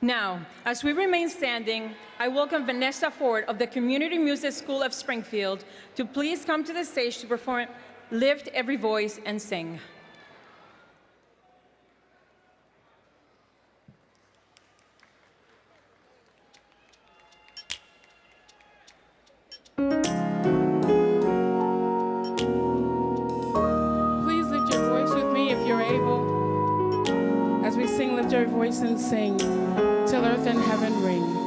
Now, as we remain standing, I welcome Vanessa Ford of the Community Music School of Springfield to please come to the stage to perform Lift Every Voice and Sing. Please lift your voice with me if you're able. As we sing, lift your voice and sing till earth and heaven ring.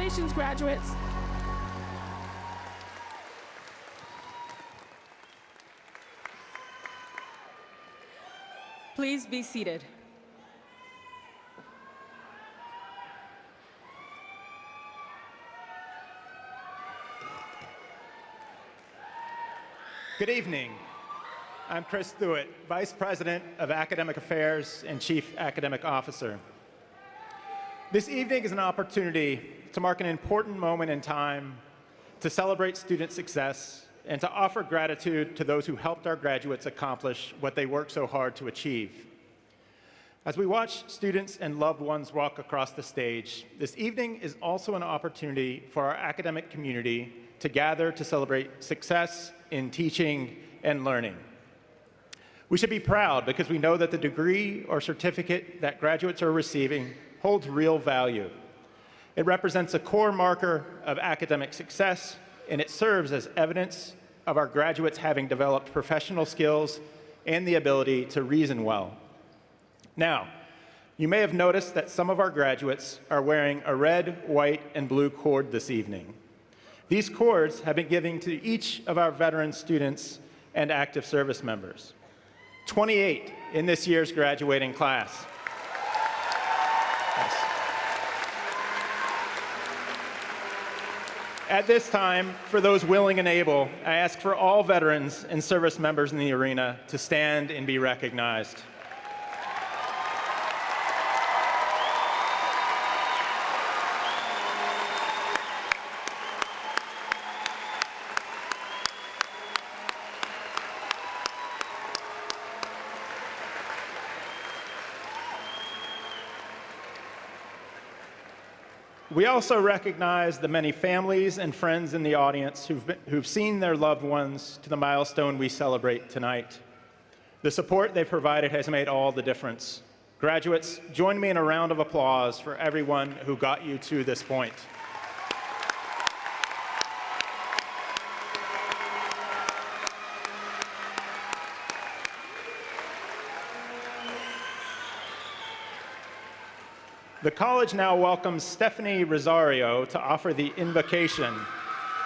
Congratulations, graduates. Please be seated. Good evening. I'm Chris Thuitt, Vice President of Academic Affairs and Chief Academic Officer. This evening is an opportunity to mark an important moment in time to celebrate student success and to offer gratitude to those who helped our graduates accomplish what they worked so hard to achieve. As we watch students and loved ones walk across the stage, this evening is also an opportunity for our academic community to gather to celebrate success in teaching and learning. We should be proud because we know that the degree or certificate that graduates are receiving holds real value. It represents a core marker of academic success, and it serves as evidence of our graduates having developed professional skills and the ability to reason well. Now, you may have noticed that some of our graduates are wearing a red, white, and blue cord this evening. These cords have been given to each of our veteran students and active service members. 28 in this year's graduating class. Yes. At this time, for those willing and able, I ask for all veterans and service members in the arena to stand and be recognized. We also recognize the many families and friends in the audience who've seen their loved ones to the milestone we celebrate tonight. The support they've provided has made all the difference. Graduates, join me in a round of applause for everyone who got you to this point. The college now welcomes Stephanie Rosario to offer the invocation,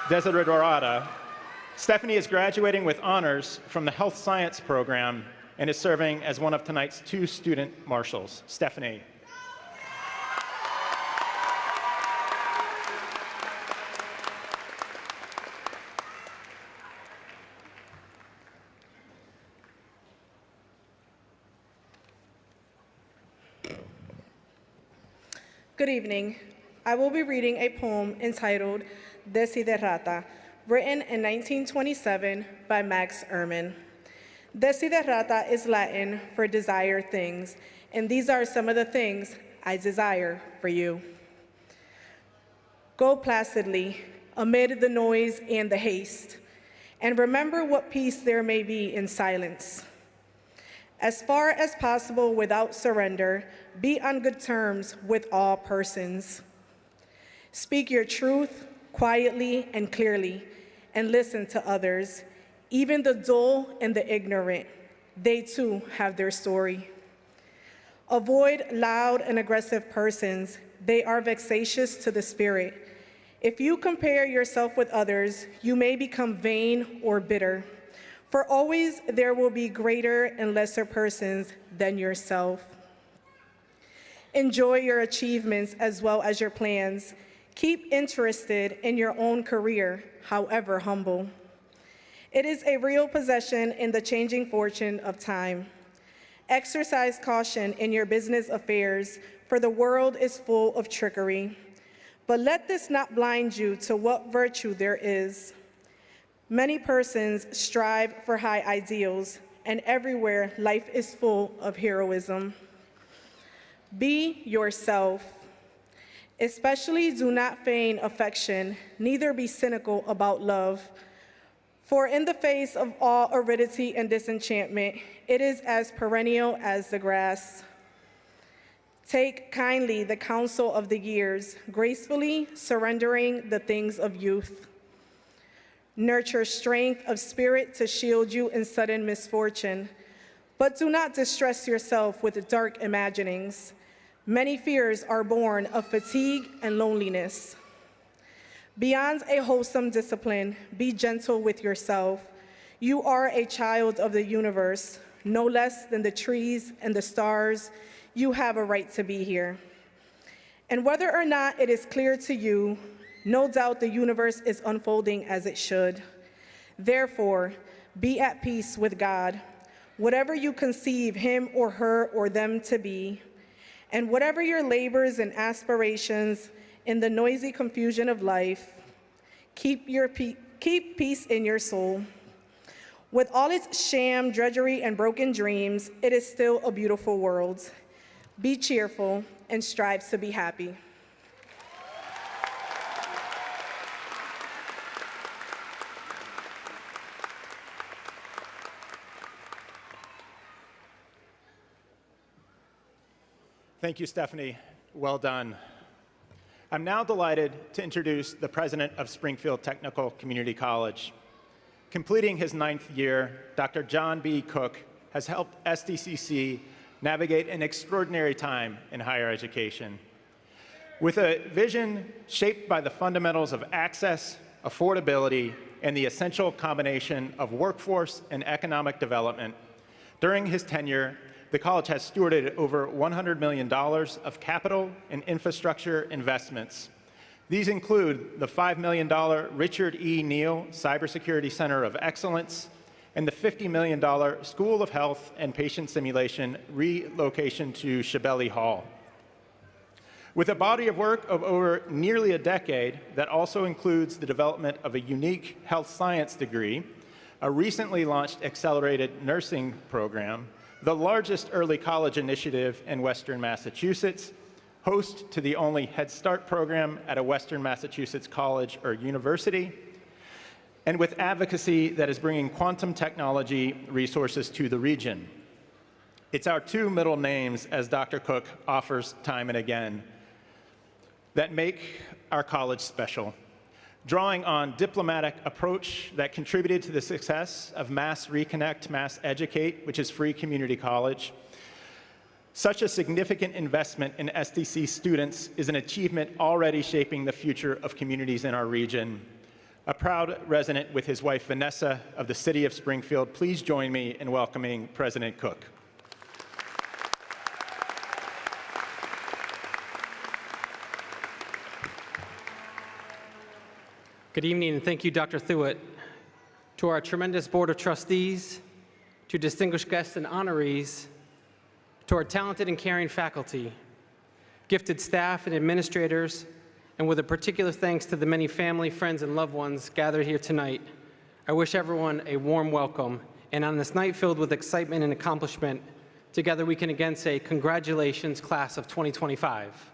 Desiderata. Stephanie is graduating with honors from the Health Science program and is serving as one of tonight's 2 student marshals. Stephanie. Good evening. I will be reading a poem entitled Desiderata, written in 1927 by Max Ehrmann. Desiderata is Latin for desire things, and these are some of the things I desire for you. Go placidly amid the noise and the haste, and remember what peace there may be in silence. As far as possible without surrender, be on good terms with all persons. Speak your truth quietly and clearly, and listen to others, even the dull and the ignorant. They too have their story. Avoid loud and aggressive persons. They are vexatious to the spirit. If you compare yourself with others, you may become vain or bitter. For always there will be greater and lesser persons than yourself. Enjoy your achievements as well as your plans. Keep interested in your own career, however humble. It is a real possession in the changing fortune of time. Exercise caution in your business affairs, for the world is full of trickery. But let this not blind you to what virtue there is. Many persons strive for high ideals, and everywhere life is full of heroism. Be yourself. Especially do not feign affection, neither be cynical about love. For in the face of all aridity and disenchantment, it is as perennial as the grass. Take kindly the counsel of the years, gracefully surrendering the things of youth. Nurture strength of spirit to shield you in sudden misfortune, but do not distress yourself with dark imaginings. Many fears are born of fatigue and loneliness. Beyond a wholesome discipline, be gentle with yourself. You are a child of the universe, no less than the trees and the stars. You have a right to be here. And whether or not it is clear to you, no doubt the universe is unfolding as it should. Therefore, be at peace with God, whatever you conceive him or her or them to be, and whatever your labors and aspirations in the noisy confusion of life, keep peace in your soul. With all its sham, drudgery, and broken dreams, it is still a beautiful world. Be cheerful and strive to be happy. Thank you, Stephanie. Well done. I'm now delighted to introduce the president of Springfield Technical Community College. Completing his 9th year, Dr. John B. Cook has helped STCC navigate an extraordinary time in higher education. With a vision shaped by the fundamentals of access, affordability, and the essential combination of workforce and economic development, during his tenure, the college has stewarded over $100 million of capital and infrastructure investments. These include the $5 million Richard E. Neal Cybersecurity Center of Excellence and the $50 million School of Health and Patient Simulation relocation to Shabelle Hall. With a body of work of over nearly a decade that also includes the development of a unique health science degree, a recently launched accelerated nursing program, the largest early college initiative in Western Massachusetts, host to the only Head Start program at a Western Massachusetts college or university, and with advocacy that is bringing quantum technology resources to the region. It's our two middle names, as Dr. Cook offers time and again, that make our college special. Drawing on diplomatic approach that contributed to the success of Mass Reconnect, Mass Educate, which is free community college, such a significant investment in STC students is an achievement already shaping the future of communities in our region. A proud resident with his wife Vanessa of the city of Springfield, please join me in welcoming President Cook. Good evening, and thank you, Dr. Thuet. To our tremendous Board of Trustees, to distinguished guests and honorees, to our talented and caring faculty, gifted staff and administrators, and with a particular thanks to the many family, friends, and loved ones gathered here tonight, I wish everyone a warm welcome. And on this night filled with excitement and accomplishment, together we can again say, congratulations, class of 2025.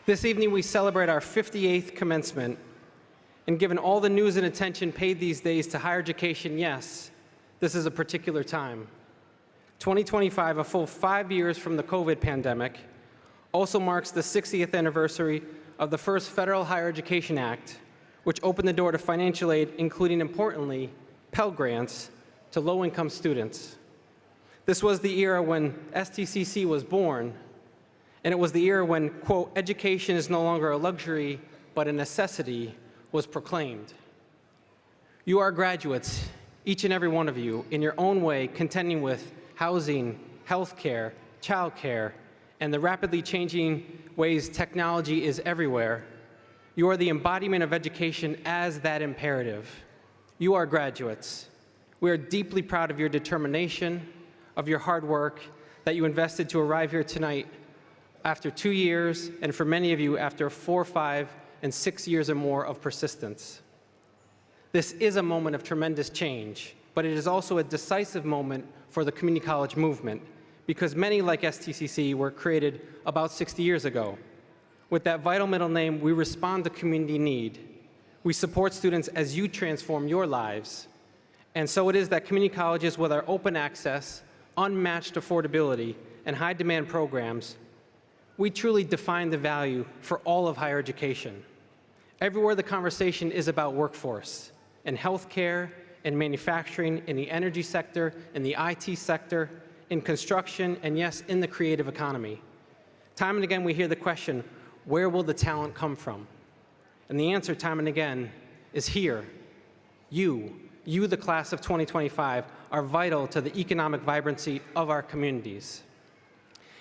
This evening, we celebrate our 58th commencement. And given all the news and attention paid these days to higher education, yes, this is a particular time. 2025, a full 5 years from the COVID pandemic, also marks the 60th anniversary of the first Federal Higher Education Act, which opened the door to financial aid, including, importantly, Pell Grants to low-income students. This was the era when STCC was born, and it was the era when, quote, education is no longer a luxury, but a necessity, was proclaimed. You are graduates, each and every one of you, in your own way, contending with housing, healthcare, childcare, and the rapidly changing ways technology is everywhere. You are the embodiment of education as that imperative. You are graduates. We are deeply proud of your determination, of your hard work that you invested to arrive here tonight after 2 years, and for many of you, after 4, 5, and 6 years or more of persistence. This is a moment of tremendous change, but it is also a decisive moment for the community college movement, because many, like STCC, were created about 60 years ago. With that vital middle name, we respond to community need. We support students as you transform your lives. And so it is that community colleges, with our open access, unmatched affordability, and high demand programs, we truly define the value for all of higher education. Everywhere the conversation is about workforce, in healthcare, in manufacturing, in the energy sector, in the IT sector, in construction, and yes, in the creative economy. Time and again, we hear the question, where will the talent come from? And the answer, time and again, is here. You, the class of 2025, are vital to the economic vibrancy of our communities.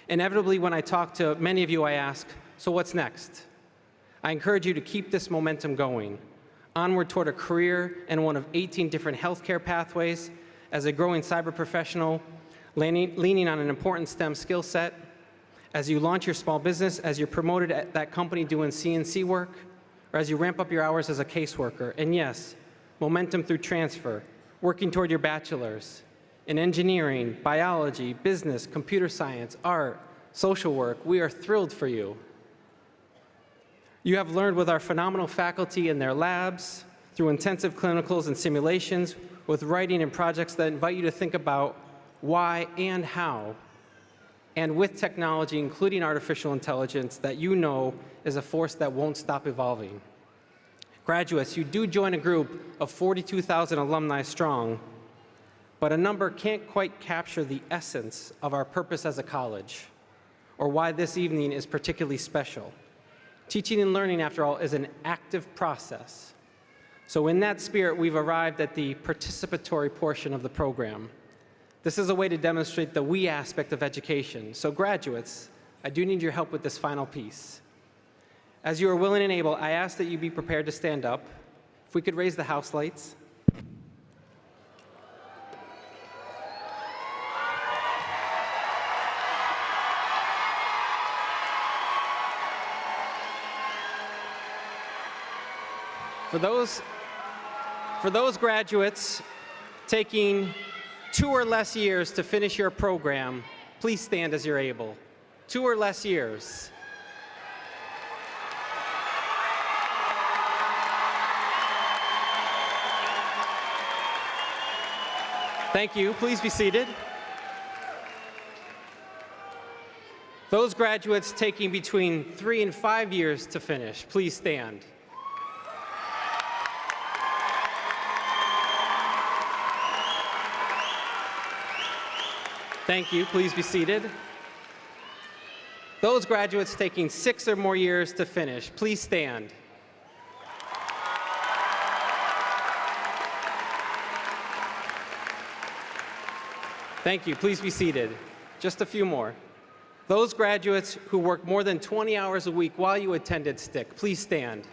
Inevitably, when I talk to many of you, I ask, So what's next? I encourage you to keep this momentum going, onward toward a career and one of 18 different healthcare pathways, as a growing cyber professional, leaning on an important STEM skill set, as you launch your small business, as you're promoted at that company doing CNC work, or as you ramp up your hours as a caseworker. And yes, momentum through transfer, working toward your bachelor's in engineering, biology, business, computer science, art, social work. We are thrilled for you. You have learned with our phenomenal faculty in their labs, through intensive clinicals and simulations, with writing and projects that invite you to think about why and how, and with technology, including artificial intelligence, that you know is a force that won't stop evolving. Graduates, you do join a group of 42,000 alumni strong, but a number can't quite capture the essence of our purpose as a college, or why this evening is particularly special. Teaching and learning, after all, is an active process. So in that spirit, we've arrived at the participatory portion of the program. This is a way to demonstrate the we aspect of education. So graduates, I do need your help with this final piece. As you are willing and able, I ask that you be prepared to stand up. If we could raise the house lights. For those graduates taking 2 or less years to finish your program, please stand as you're able. 2 or less years. Thank you. Please be seated. Those graduates taking between 3 and 5 years to finish, please stand. Thank you. Please be seated. Those graduates taking 6 or more years to finish, please stand. Thank you. Please be seated. Just a few more. Those graduates who work more than 20 hours a week while you attended STIC, please stand.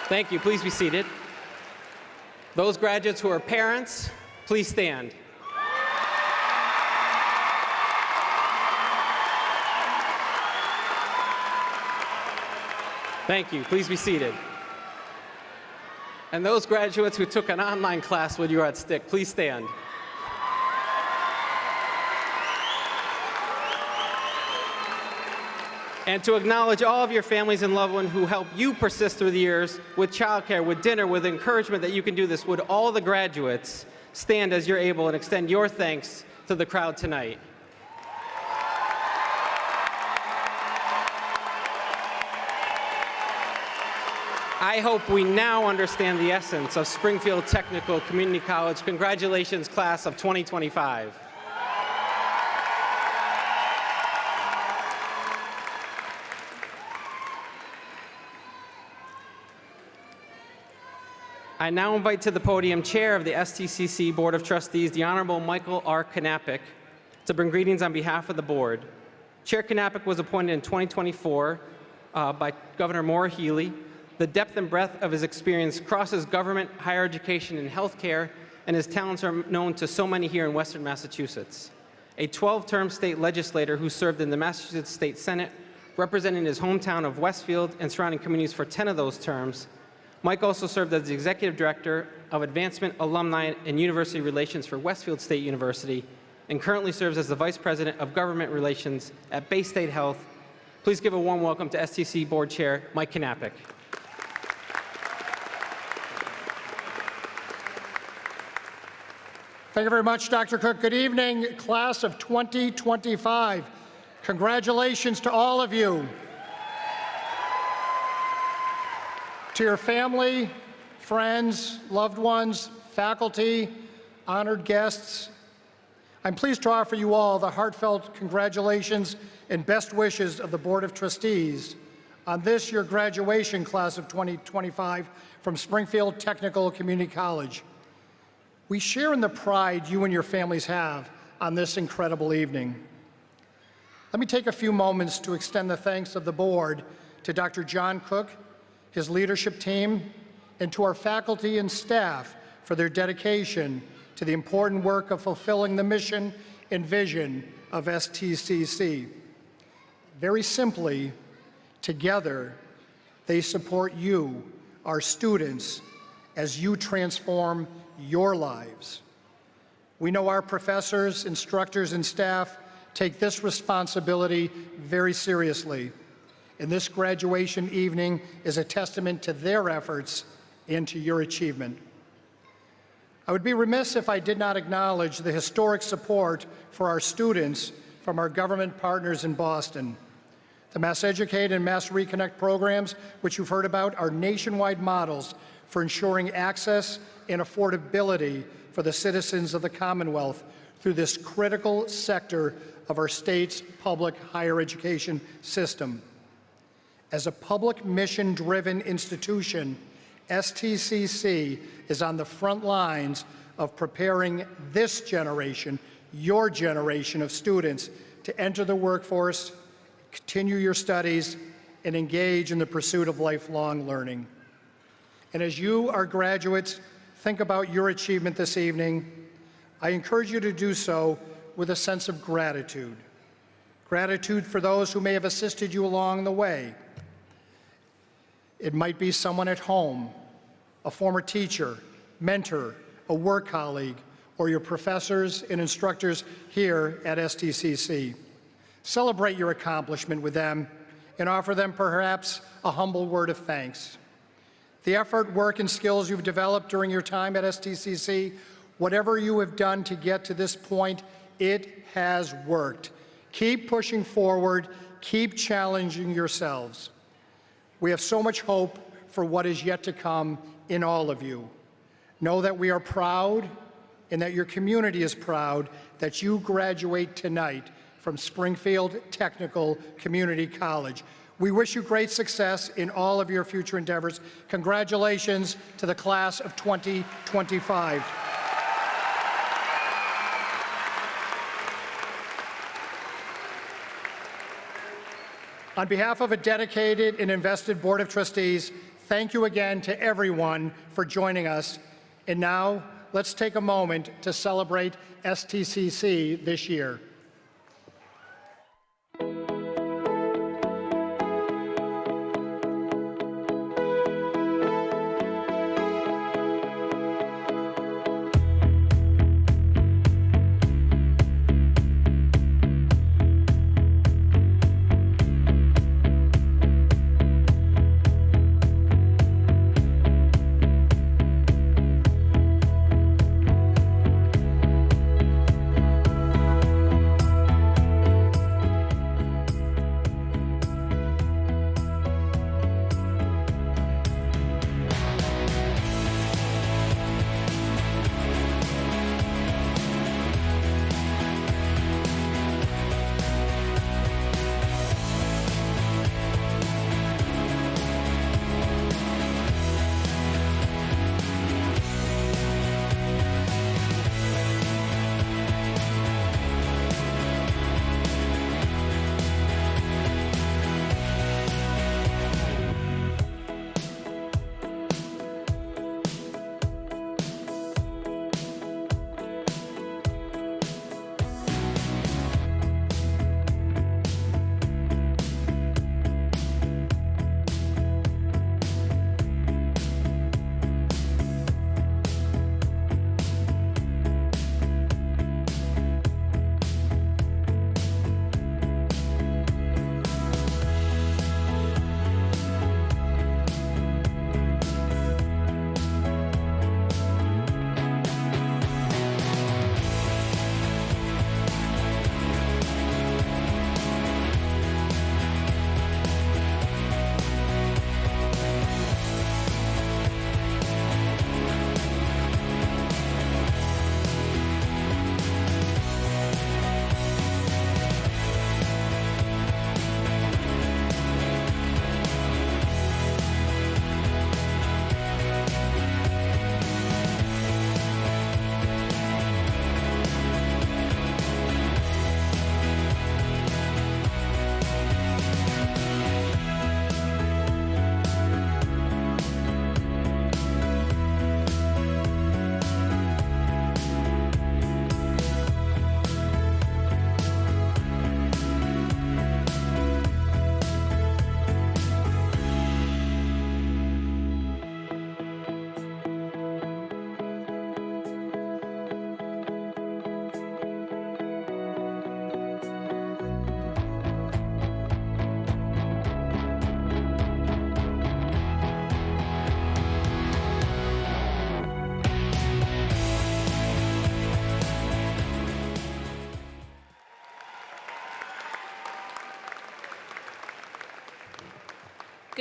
Thank you. Please be seated. Those graduates who are parents, please stand. Thank you. Please be seated. And those graduates who took an online class when you were at STIC, please stand. And to acknowledge all of your families and loved ones who help you persist through the years with childcare, with dinner, with encouragement that you can do this, would all the graduates stand as you're able and extend your thanks to the crowd tonight. I hope we now understand the essence of Springfield Technical Community College. Congratulations, class of 2025. I now invite to the podium Chair of the STCC Board of Trustees, the Honorable Michael R. Knappich, to bring greetings on behalf of the board. Chair Knappich was appointed in 2024 by Governor Maura Healey. The depth and breadth of his experience crosses government, higher education, and healthcare, and his talents are known to so many here in Western Massachusetts. A 12-term state legislator who served in the Massachusetts State Senate, representing his hometown of Westfield and surrounding communities for 10 of those terms, Mike also served as the Executive Director of Advancement, Alumni, and University Relations for Westfield State University, and currently serves as the Vice President of Government Relations at Bay State Health. Please give a warm welcome to STCC Board Chair Mike Knappich. Thank you very much, Dr. Cook. Good evening, class of 2025. Congratulations to all of you. To your family, friends, loved ones, faculty, honored guests, I'm pleased to offer you all the heartfelt congratulations and best wishes of the Board of Trustees on this, your graduation class of 2025 from Springfield Technical Community College. We share in the pride you and your families have on this incredible evening. Let me take a few moments to extend the thanks of the board to Dr. John Cook, his leadership team, and to our faculty and staff for their dedication to the important work of fulfilling the mission and vision of STCC. Very simply, together, they support you, our students, as you transform your lives. We know our professors, instructors, and staff take this responsibility very seriously, and this graduation evening is a testament to their efforts and to your achievement. I would be remiss if I did not acknowledge the historic support for our students from our government partners in Boston. The Mass Educate and Mass Reconnect programs, which you've heard about, are nationwide models for ensuring access and affordability for the citizens of the Commonwealth through this critical sector of our state's public higher education system. As a public mission-driven institution, STCC is on the front lines of preparing this generation, your generation of students, to enter the workforce, continue your studies, and engage in the pursuit of lifelong learning. And as you, our graduates, think about your achievement this evening, I encourage you to do so with a sense of gratitude. Gratitude for those who may have assisted you along the way. It might be someone at home, a former teacher, mentor, a work colleague, or your professors and instructors here at STCC. Celebrate your accomplishment with them and offer them perhaps a humble word of thanks. The effort, work, and skills you've developed during your time at STCC, whatever you have done to get to this point, it has worked. Keep pushing forward, keep challenging yourselves. We have so much hope for what is yet to come in all of you. Know that we are proud and that your community is proud that you graduate tonight from Springfield Technical Community College. We wish you great success in all of your future endeavors. Congratulations to the class of 2025. On behalf of a dedicated and invested Board of Trustees, thank you again to everyone for joining us. And now, let's take a moment to celebrate STCC this year.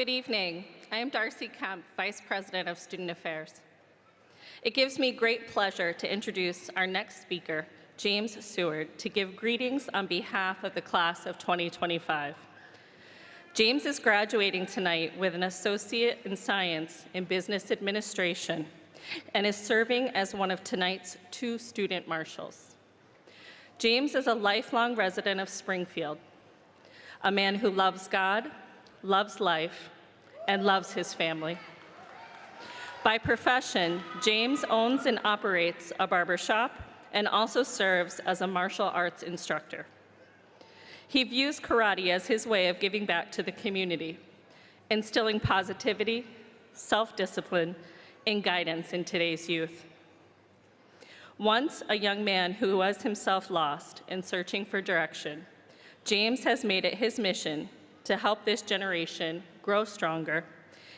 Good evening. I am Darcy Kemp, Vice President of Student Affairs. It gives me great pleasure to introduce our next speaker, James Seward, to give greetings on behalf of the class of 2025. James is graduating tonight with an Associate in Science in Business Administration and is serving as one of tonight's 2 student marshals. James is a lifelong resident of Springfield, a man who loves God, loves life, and loves his family. By profession, James owns and operates a barbershop and also serves as a martial arts instructor. He views karate as his way of giving back to the community, instilling positivity, self-discipline, and guidance in today's youth. Once a young man who was himself lost and searching for direction, James has made it his mission to help this generation grow stronger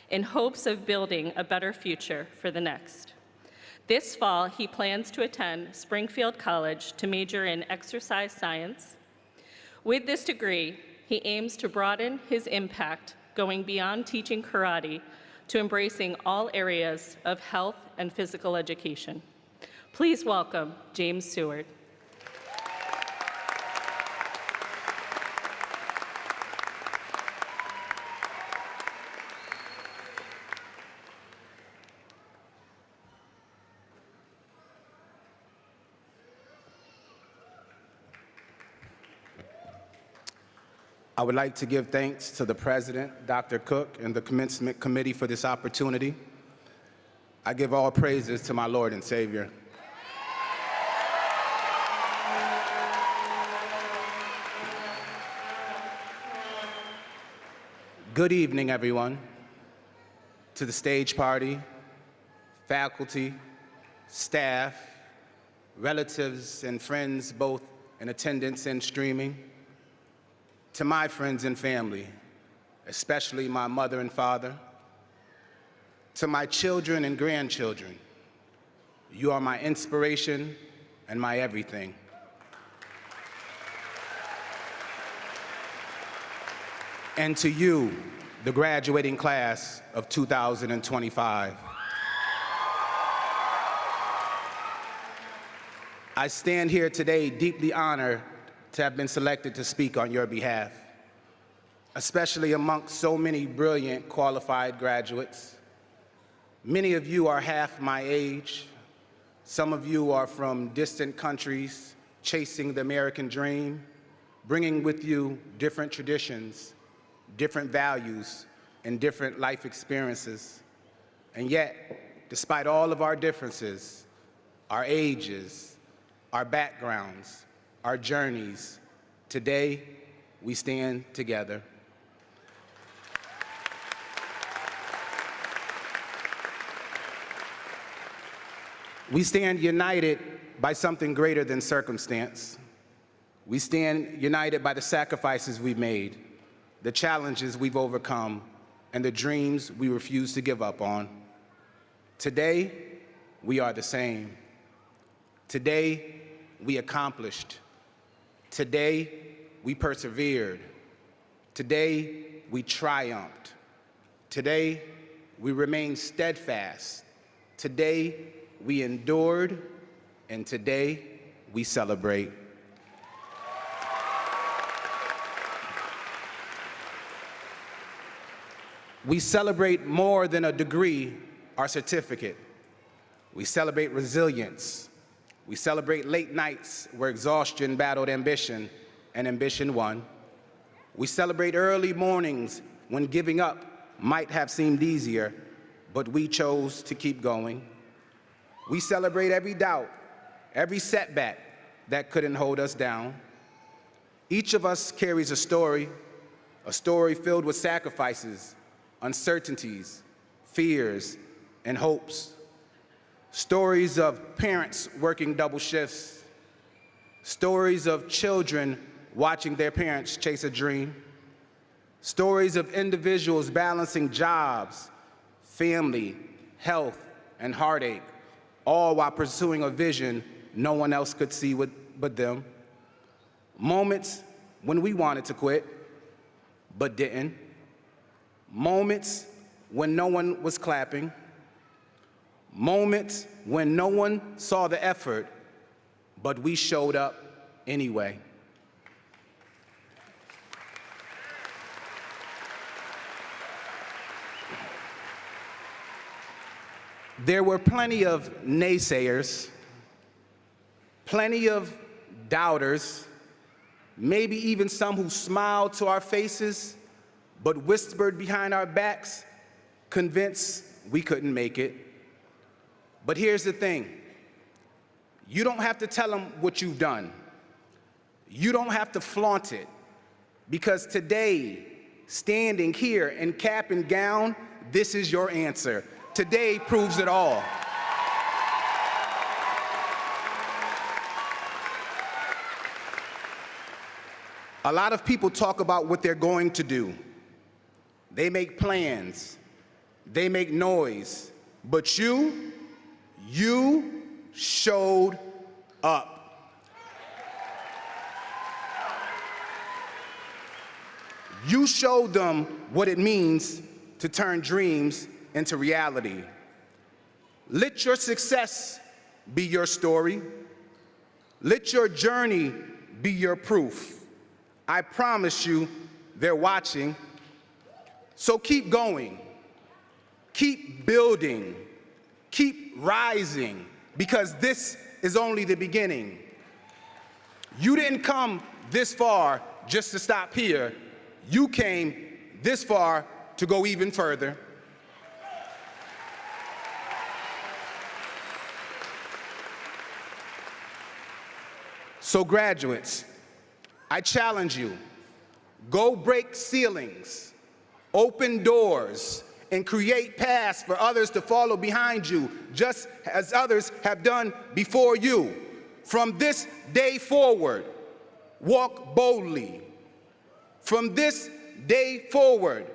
in hopes of building a better future for the next. This fall, he plans to attend Springfield College to major in exercise science. With this degree, he aims to broaden his impact, going beyond teaching karate to embracing all areas of health and physical education. Please welcome James Seward. I would like to give thanks to the President, Dr. Cook, and the Commencement Committee for this opportunity. I give all praises to my Lord and Savior. Good evening, everyone. To the stage party, faculty, staff, relatives, and friends, both in attendance and streaming. To my friends and family, especially my mother and father. To my children and grandchildren, you are my inspiration and my everything. And to you, the graduating class of 2025. I stand here today deeply honored to have been selected to speak on your behalf, especially amongst so many brilliant, qualified graduates. Many of you are half my age. Some of you are from distant countries, chasing the American dream, bringing with you different traditions, different values, and different life experiences. And yet, despite all of our differences, our ages, our backgrounds, our journeys, today we stand together. We stand united by something greater than circumstance. We stand united by the sacrifices we've made, the challenges we've overcome, and the dreams we refuse to give up on. Today, we are the same. Today, we accomplished. Today, we persevered. Today, we triumphed. Today, we remain steadfast. Today, we endured. And today, we celebrate. We celebrate more than a degree or certificate. We celebrate resilience. We celebrate late nights where exhaustion battled ambition and ambition won. We celebrate early mornings when giving up might have seemed easier, but we chose to keep going. We celebrate every doubt, every setback that couldn't hold us down. Each of us carries a story filled with sacrifices, uncertainties, fears, and hopes. Stories of parents working double shifts. Stories of children watching their parents chase a dream. Stories of individuals balancing jobs, family, health, and heartache, all while pursuing a vision no one else could see but them. Moments when we wanted to quit, but didn't. moments when no one was clapping, moments when no one saw the effort, but we showed up anyway. There were plenty of naysayers, plenty of doubters, maybe even some who smiled to our faces but whispered behind our backs, convinced we couldn't make it. But here's the thing. You don't have to tell them what you've done. You don't have to flaunt it, because today, standing here in cap and gown, this is your answer. Today proves it all. A lot of people talk about what they're going to do. They make plans, they make noise, but you showed up. You showed them what it means to turn dreams into reality. Let your success be your story. Let your journey be your proof. I promise you, they're watching. So keep going, keep building, keep rising, because this is only the beginning. You didn't come this far just to stop here. You came this far to go even further. So graduates, I challenge you, go break ceilings, open doors, and create paths for others to follow behind you, just as others have done before you. From this day forward, walk boldly. From this day forward,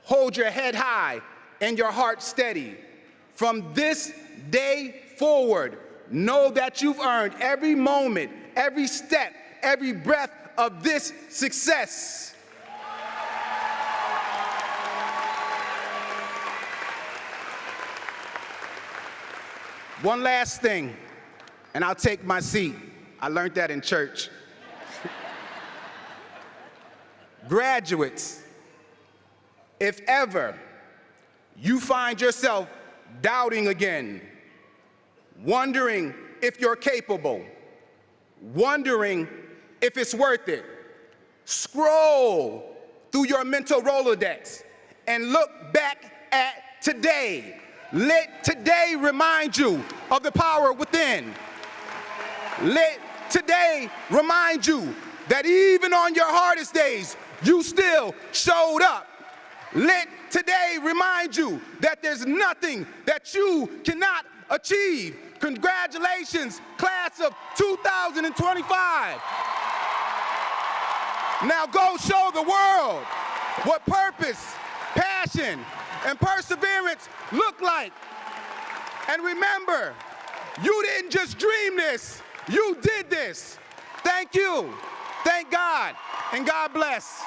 hold your head high and your heart steady. From this day forward, know that you've earned every moment, every step, every breath of this success. One last thing, and I'll take my seat. I learned that in church. Graduates, if ever you find yourself doubting again, wondering if you're capable, wondering if it's worth it, scroll through your mental Rolodex and look back at today. Let today remind you of the power within. Let today remind you that even on your hardest days, you still showed up. Let today remind you that there's nothing that you cannot achieve. Congratulations, class of 2025. Now go show the world what purpose, passion, and perseverance look like. And remember, you didn't just dream this, you did this. Thank you, thank God, and God bless.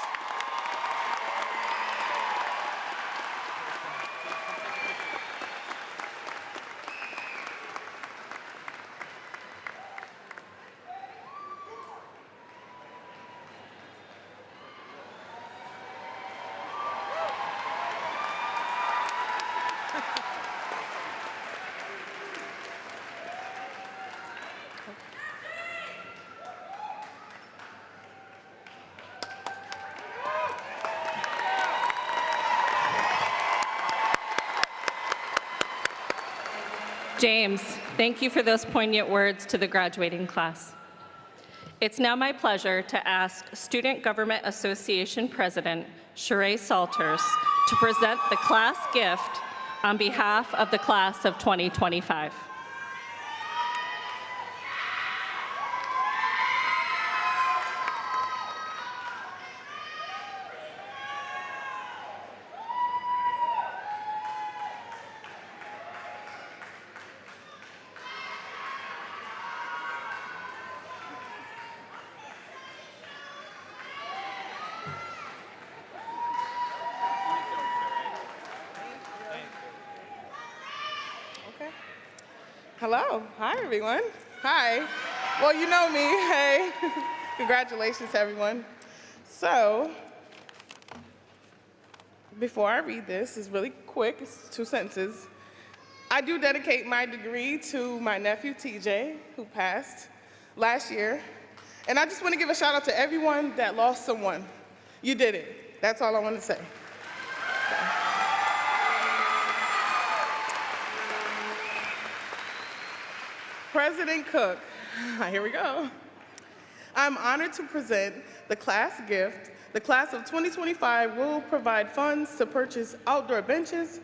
James, thank you for those poignant words to the graduating class. It's now my pleasure to ask Student Government Association President Sheree Salters to present the class gift on behalf of the class of 2025. Hello. Hi, everyone. Hi. Well, you know me. Hey. Congratulations, everyone. So, before I read this, it's really quick. It's 2 sentences. I do dedicate my degree to my nephew, TJ, who passed last year. And I just want to give a shout out to everyone that lost someone. You did it. That's all I want to say. President Cook, here we go. I'm honored to present the class gift. The class of 2025 will provide funds to purchase outdoor benches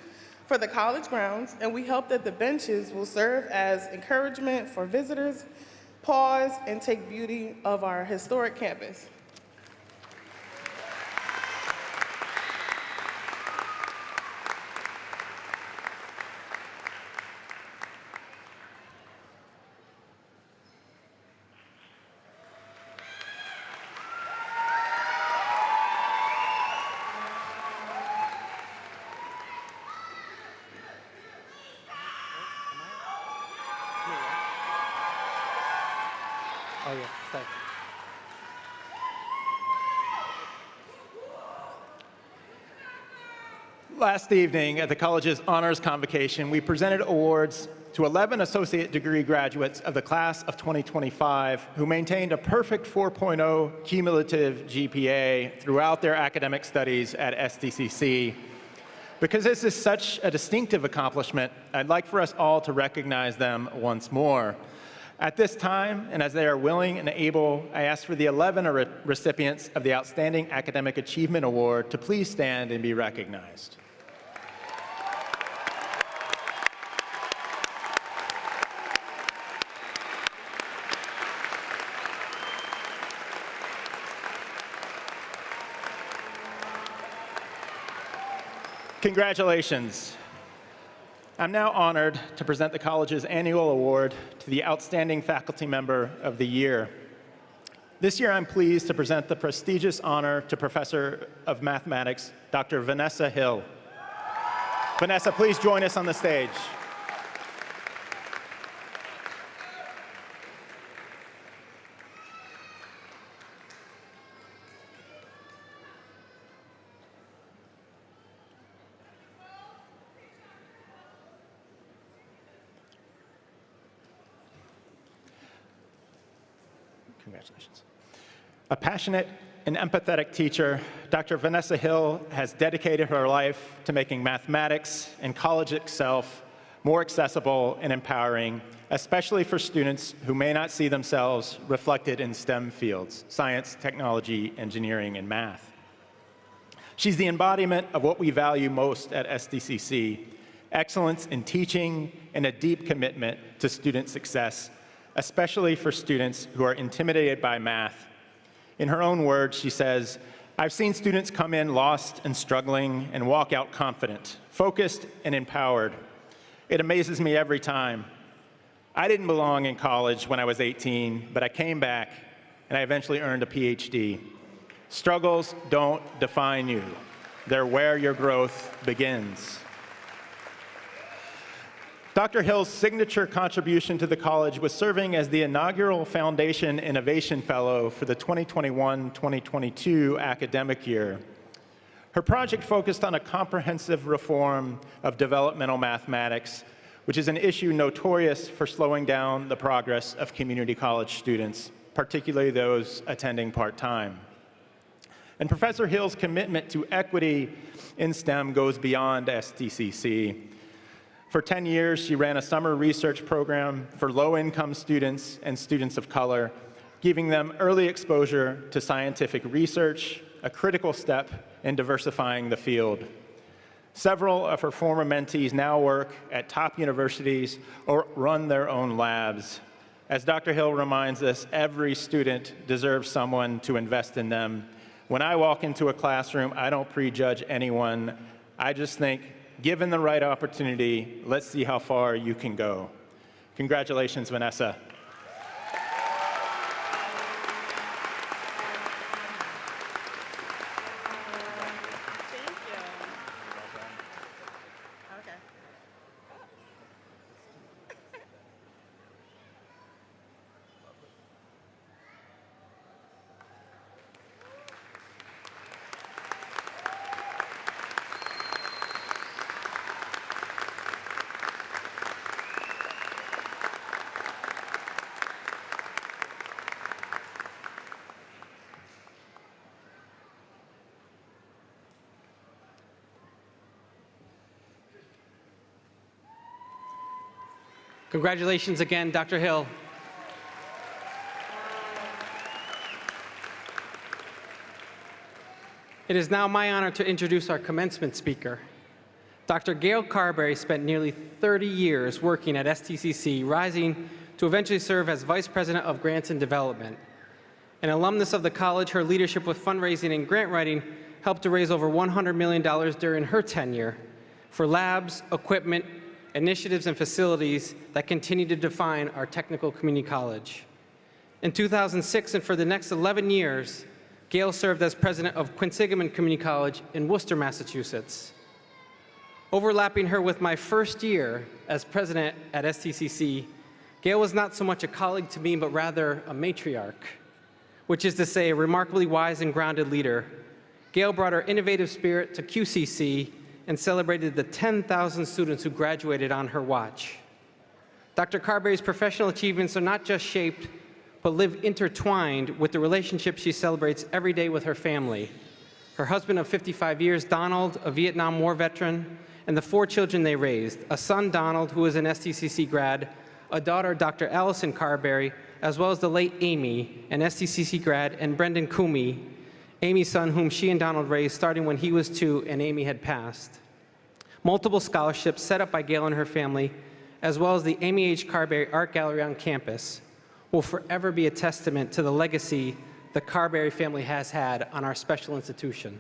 for the college grounds, and we hope that the benches will serve as encouragement for visitors, pause, and take beauty of our historic campus. Oh, yeah, stay. Last evening at the college's honors convocation, we presented awards to 11 associate degree graduates of the class of 2025 who maintained a perfect 4.0 cumulative GPA throughout their academic studies at STCC. Because this is such a distinctive accomplishment, I'd like for us all to recognize them once more. At this time, and as they are willing and able, I ask for the 11 recipients of the Outstanding Academic Achievement Award to please stand and be recognized. Congratulations. I'm now honored to present the college's annual award to the Outstanding Faculty Member of the Year. This year, I'm pleased to present the prestigious honor to Professor of Mathematics, Dr. Vanessa Hill. Vanessa, please join us on the stage. Congratulations. A passionate and empathetic teacher, Dr. Vanessa Hill has dedicated her life to making mathematics and college itself more accessible and empowering, especially for students who may not see themselves reflected in STEM fields, science, technology, engineering, and math. She's the embodiment of what we value most at STCC, excellence in teaching and a deep commitment to student success, especially for students who are intimidated by math. In her own words, she says, "I've seen students come in lost and struggling and walk out confident, focused and empowered. It amazes me every time. I didn't belong in college when I was 18, but I came back and I eventually earned a PhD. Struggles don't define you. They're where your growth begins." Dr. Hill's signature contribution to the college was serving as the inaugural Foundation Innovation Fellow for the 2021-2022 academic year. Her project focused on a comprehensive reform of developmental mathematics, which is an issue notorious for slowing down the progress of community college students, particularly those attending part-time. And Professor Hill's commitment to equity in STEM goes beyond STCC. For 10 years, she ran a summer research program for low-income students and students of color, giving them early exposure to scientific research, a critical step in diversifying the field. Several of her former mentees now work at top universities or run their own labs. As Dr. Hill reminds us, every student deserves someone to invest in them. When I walk into a classroom, I don't prejudge anyone. I just think, given the right opportunity, let's see how far you can go. Congratulations, Vanessa. Thank you. Okay. Congratulations again, Dr. Hill. It is now my honor to introduce our commencement speaker. Dr. Gail Carberry spent nearly 30 years working at STCC, rising to eventually serve as Vice President of Grants and Development. An alumnus of the college, her leadership with fundraising and grant writing helped to raise over $100 million during her tenure for labs, equipment, initiatives, and facilities that continue to define our technical community college. In 2006 and for the next 11 years, Gail served as president of Quinsigamond Community College in Worcester, Massachusetts. Overlapping her with my first year as president at STCC, Gail was not so much a colleague to me, but rather a matriarch, which is to say a remarkably wise and grounded leader. Gail brought her innovative spirit to QCC and celebrated the 10,000 students who graduated on her watch. Dr. Carberry's professional achievements are not just shaped, but live intertwined with the relationship she celebrates every day with her family. Her husband of 55 years, Donald, a Vietnam War veteran, and the 4 children they raised, a son, Donald, who is an STCC grad, a daughter, Dr. Allison Carberry, as well as the late Amy, an STCC grad, and Brendan Coomey, Amy's son, whom she and Donald raised starting when he was 2 and Amy had passed. Multiple scholarships set up by Gail and her family, as well as the Amy H. Carberry Art Gallery on campus, will forever be a testament to the legacy the Carberry family has had on our special institution.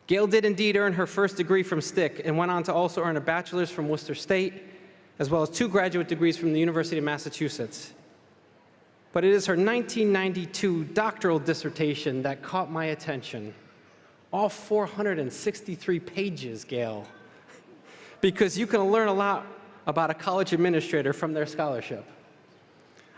Gail did indeed earn her first degree from STIC and went on to also earn a bachelor's from Worcester State, as well as 2 graduate degrees from the University of Massachusetts. But it is her 1992 doctoral dissertation that caught my attention. All 463 pages, Gail, because you can learn a lot about a college administrator from their scholarship.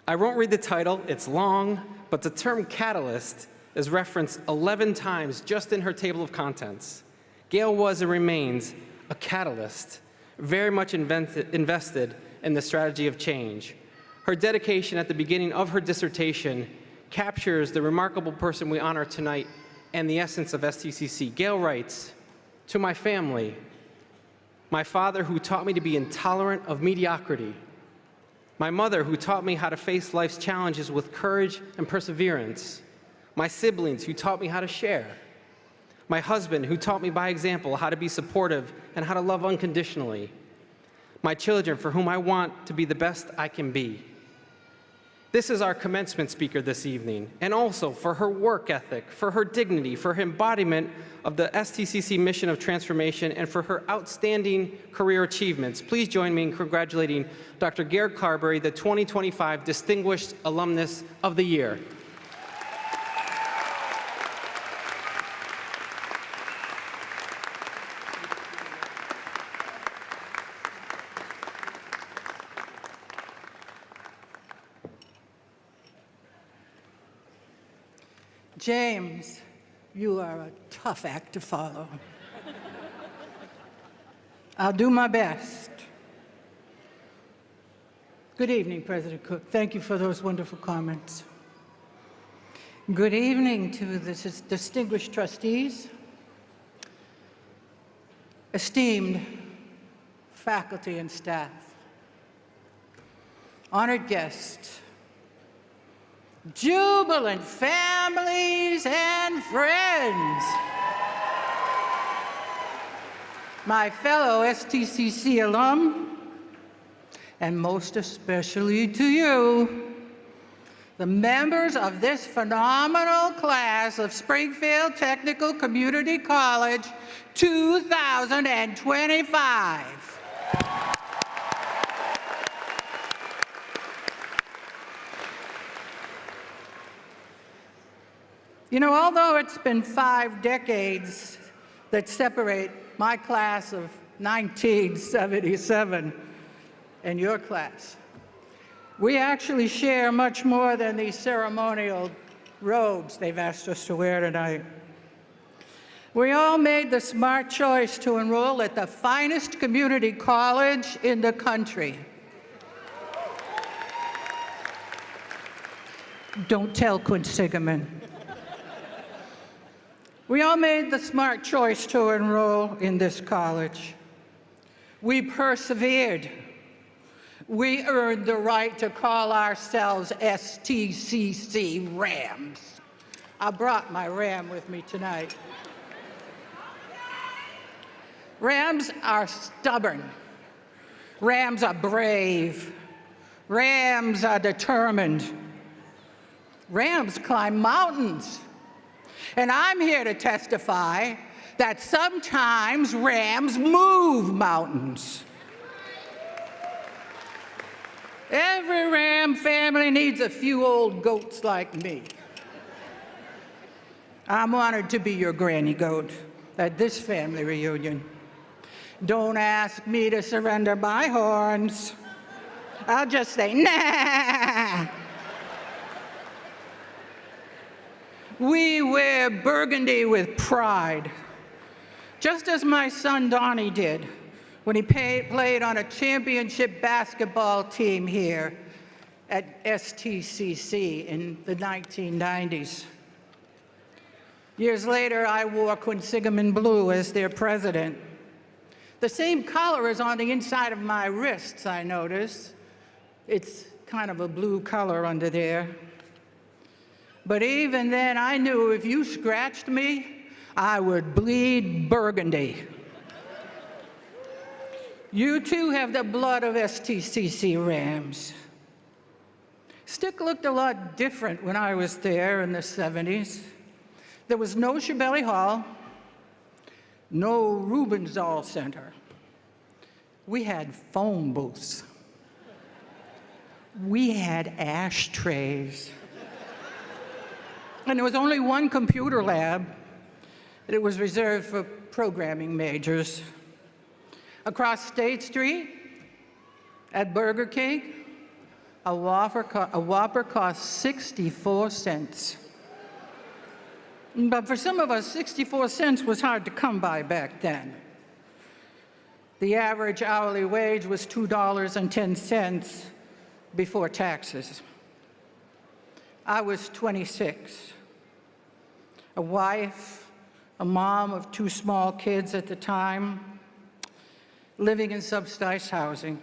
I won't read the title, it's long, but the term catalyst is referenced 11 times just in her table of contents. Gail was and remains a catalyst, very much invested in the strategy of change. Her dedication at the beginning of her dissertation captures the remarkable person we honor tonight and the essence of STCC. Gail writes, "To my family, my father who taught me to be intolerant of mediocrity, my mother who taught me how to face life's challenges with courage and perseverance, my siblings who taught me how to share, my husband who taught me by example how to be supportive and how to love unconditionally, my children for whom I want to be the best I can be." This is our commencement speaker this evening, and also for her work ethic, for her dignity, for her embodiment of the STCC mission of transformation, and for her outstanding career achievements. Please join me in congratulating Dr. Gail Carberry, the 2025 Distinguished Alumnus of the Year. James, you are a tough act to follow. I'll do my best. Good evening, President Cook. Thank you for those wonderful comments. Good evening to the distinguished trustees, esteemed faculty and staff, honored guests, jubilant families and friends, my fellow STCC alum, and most especially to you, the members of this phenomenal class of Springfield Technical Community College 2025. You know, although it's been 5 decades that separate my class of 1977 and your class, we actually share much more than these ceremonial robes they've asked us to wear tonight. We all made the smart choice to enroll at the finest community college in the country. Don't tell Quinsigamond. We all made the smart choice to enroll in this college. We persevered. We earned the right to call ourselves STCC Rams. I brought my Ram with me tonight. Rams are stubborn. Rams are brave. Rams are determined. Rams climb mountains. And I'm here to testify that sometimes Rams move mountains. Every Ram family needs a few old goats like me. I'm honored to be your granny goat at this family reunion. Don't ask me to surrender my horns. I'll just say, nah. We wear burgundy with pride, just as my son Donnie did when he played on a championship basketball team here at STCC in the 1990s. Years later, I wore Quinsigamond blue as their president. The same color is on the inside of my wrists, I noticed. It's kind of a blue color under there. But even then, I knew if you scratched me, I would bleed burgundy. You too have the blood of STCC Rams. Stick looked a lot different when I was there in the 70s. There was no Shabelle Hall, no Rubenzoll Center. We had phone booths. We had ashtrays. And there was only one computer lab. It was reserved for programming majors. Across State Street, at Burger King, a Whopper cost 64 cents. But for some of us, 64 cents was hard to come by back then. The average hourly wage was $2.10 before taxes. I was 26, a wife, a mom of 2 small kids at the time, living in subsidized housing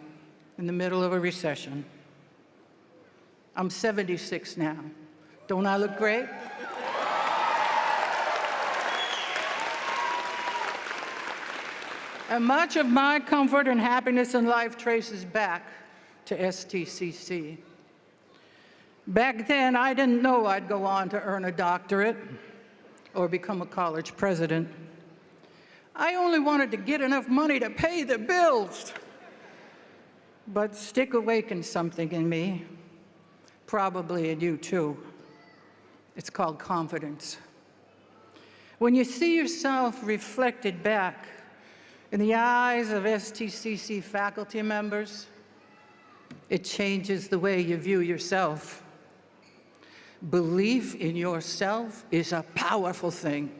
in the middle of a recession. I'm 76 now. Don't I look great? And much of my comfort and happiness in life traces back to STCC. Back then, I didn't know I'd go on to earn a doctorate or become a college president. I only wanted to get enough money to pay the bills. But Stick awakened something in me, probably in you too. It's called confidence. When you see yourself reflected back in the eyes of STCC faculty members, it changes the way you view yourself. Belief in yourself is a powerful thing.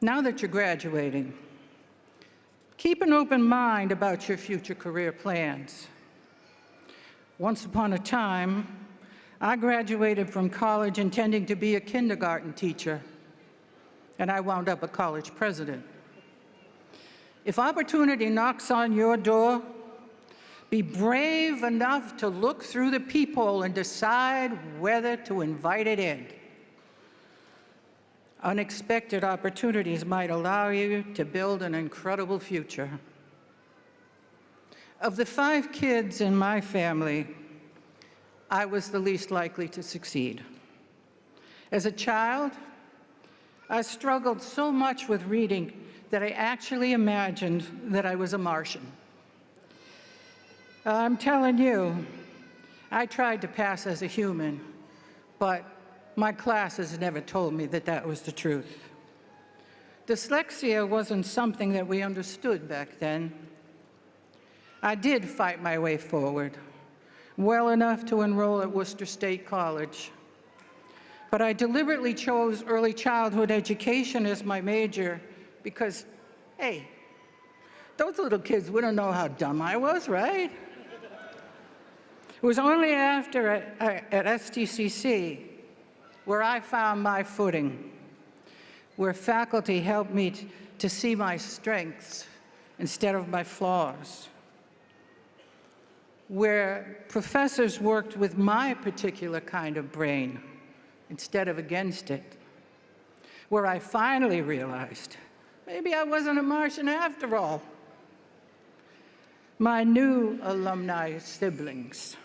Now that you're graduating, keep an open mind about your future career plans. Once upon a time, I graduated from college intending to be a kindergarten teacher, and I wound up a college president. If opportunity knocks on your door, be brave enough to look through the peephole and decide whether to invite it in. Unexpected opportunities might allow you to build an incredible future. Of the 5 kids in my family, I was the least likely to succeed. As a child, I struggled so much with reading that I actually imagined that I was a Martian. I'm telling you, I tried to pass as a human, but my classes never told me that that was the truth. Dyslexia wasn't something that we understood back then. I did fight my way forward, well enough to enroll at Worcester State College. But I deliberately chose early childhood education as my major because, hey, those little kids wouldn't know how dumb I was, right? It was only after at STCC where I found my footing, where faculty helped me to see my strengths instead of my flaws. where professors worked with my particular kind of brain instead of against it, where I finally realized maybe I wasn't a Martian after all. My new alumni siblings,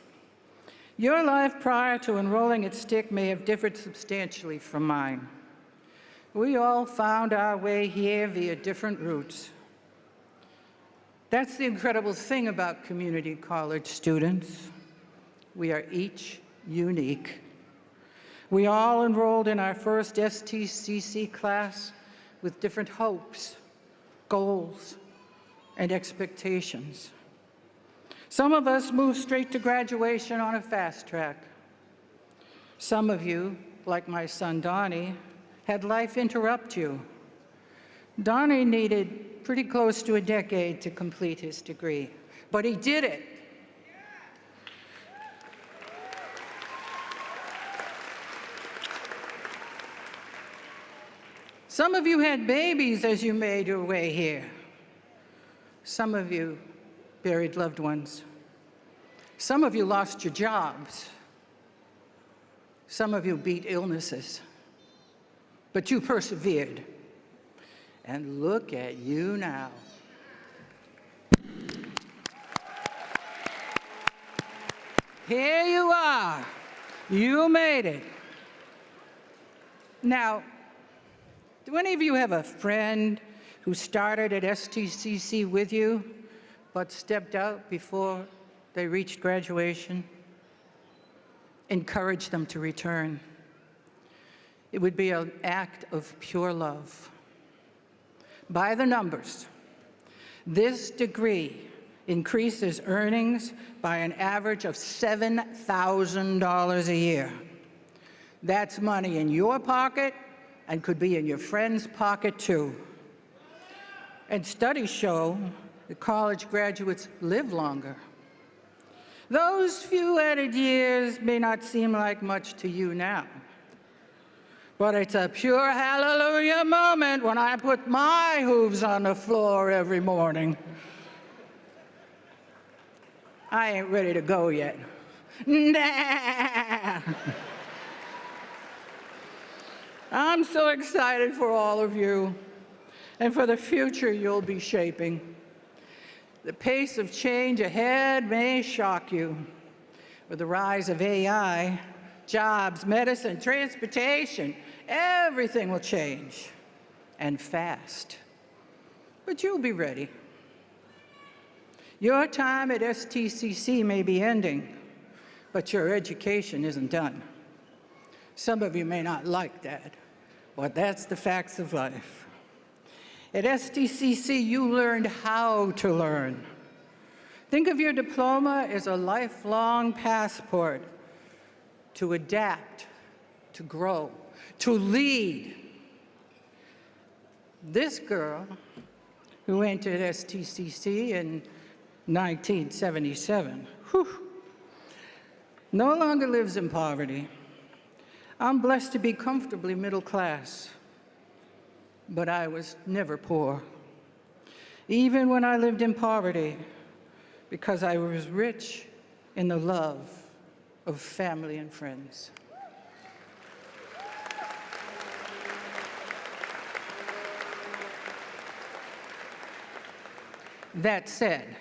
your life prior to enrolling at STIC may have differed substantially from mine. We all found our way here via different routes. That's the incredible thing about community college students. We are each unique. We all enrolled in our first STCC class with different hopes, goals, and expectations. Some of us moved straight to graduation on a fast track. Some of you, like my son Donnie, had life interrupt you. Donnie needed pretty close to a decade to complete his degree, but he did it. Some of you had babies as you made your way here. Some of you buried loved ones. Some of you lost your jobs. Some of you beat illnesses. But you persevered. And look at you now. Here you are. You made it. Now, do any of you have a friend who started at STCC with you, but stepped out before they reached graduation? Encourage them to return. It would be an act of pure love. By the numbers, this degree increases earnings by an average of $7,000 a year. That's money in your pocket and could be in your friend's pocket too. And studies show that college graduates live longer. Those few added years may not seem like much to you now, but it's a pure hallelujah moment when I put my hooves on the floor every morning. I ain't ready to go yet. Nah. I'm so excited for all of you and for the future you'll be shaping. The pace of change ahead may shock you. With the rise of AI, jobs, medicine, transportation, everything will change, and fast. But you'll be ready. Your time at STCC may be ending, but your education isn't done. Some of you may not like that, but that's the facts of life. At STCC, you learned how to learn. Think of your diploma as a lifelong passport to adapt, to grow, to lead. This girl, who entered STCC in 1977, no longer lives in poverty. I'm blessed to be comfortably middle class, but I was never poor, even when I lived in poverty, because I was rich in the love of family and friends. That said,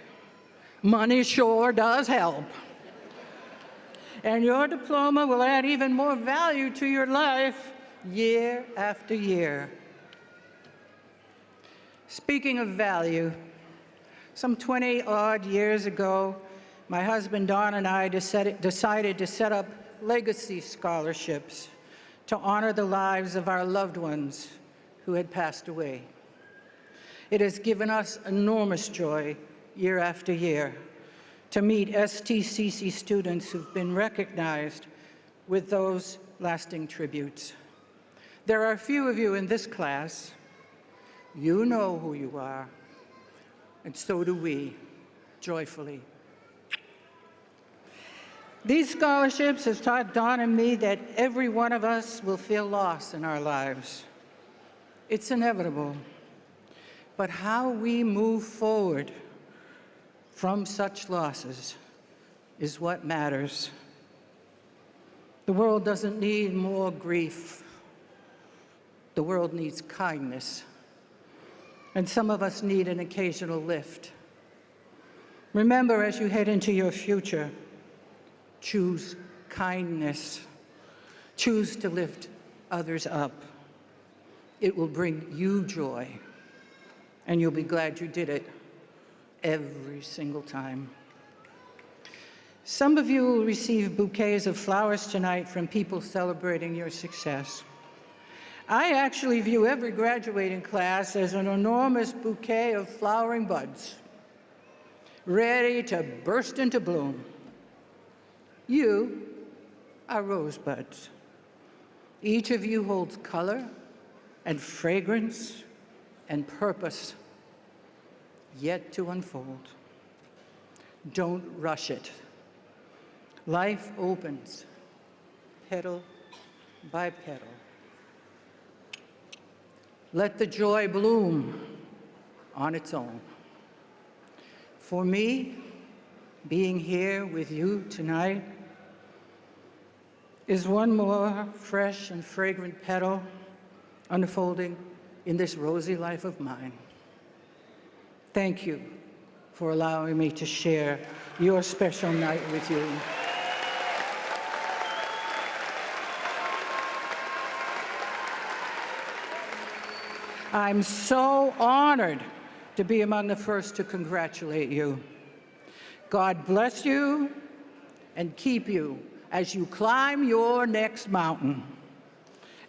money sure does help. And your diploma will add even more value to your life year after year. Speaking of value, some 20-odd years ago, my husband Don and I decided to set up legacy scholarships to honor the lives of our loved ones who had passed away. It has given us enormous joy year after year to meet STCC students who've been recognized with those lasting tributes. There are a few of you in this class. You know who you are, and so do we, joyfully. These scholarships have taught Don and me that every one of us will feel loss in our lives. It's inevitable. But how we move forward from such losses is what matters. The world doesn't need more grief. The world needs kindness. And some of us need an occasional lift. Remember, as you head into your future, choose kindness. Choose to lift others up. It will bring you joy, and you'll be glad you did it every single time. Some of you will receive bouquets of flowers tonight from people celebrating your success. I actually view every graduating class as an enormous bouquet of flowering buds, ready to burst into bloom. You are rosebuds. Each of you holds color and fragrance and purpose yet to unfold. Don't rush it. Life opens petal by petal. Let the joy bloom on its own. For me, being here with you tonight is one more fresh and fragrant petal unfolding in this rosy life of mine. Thank you for allowing me to share your special night with you. I'm so honored to be among the first to congratulate you. God bless you and keep you as you climb your next mountain.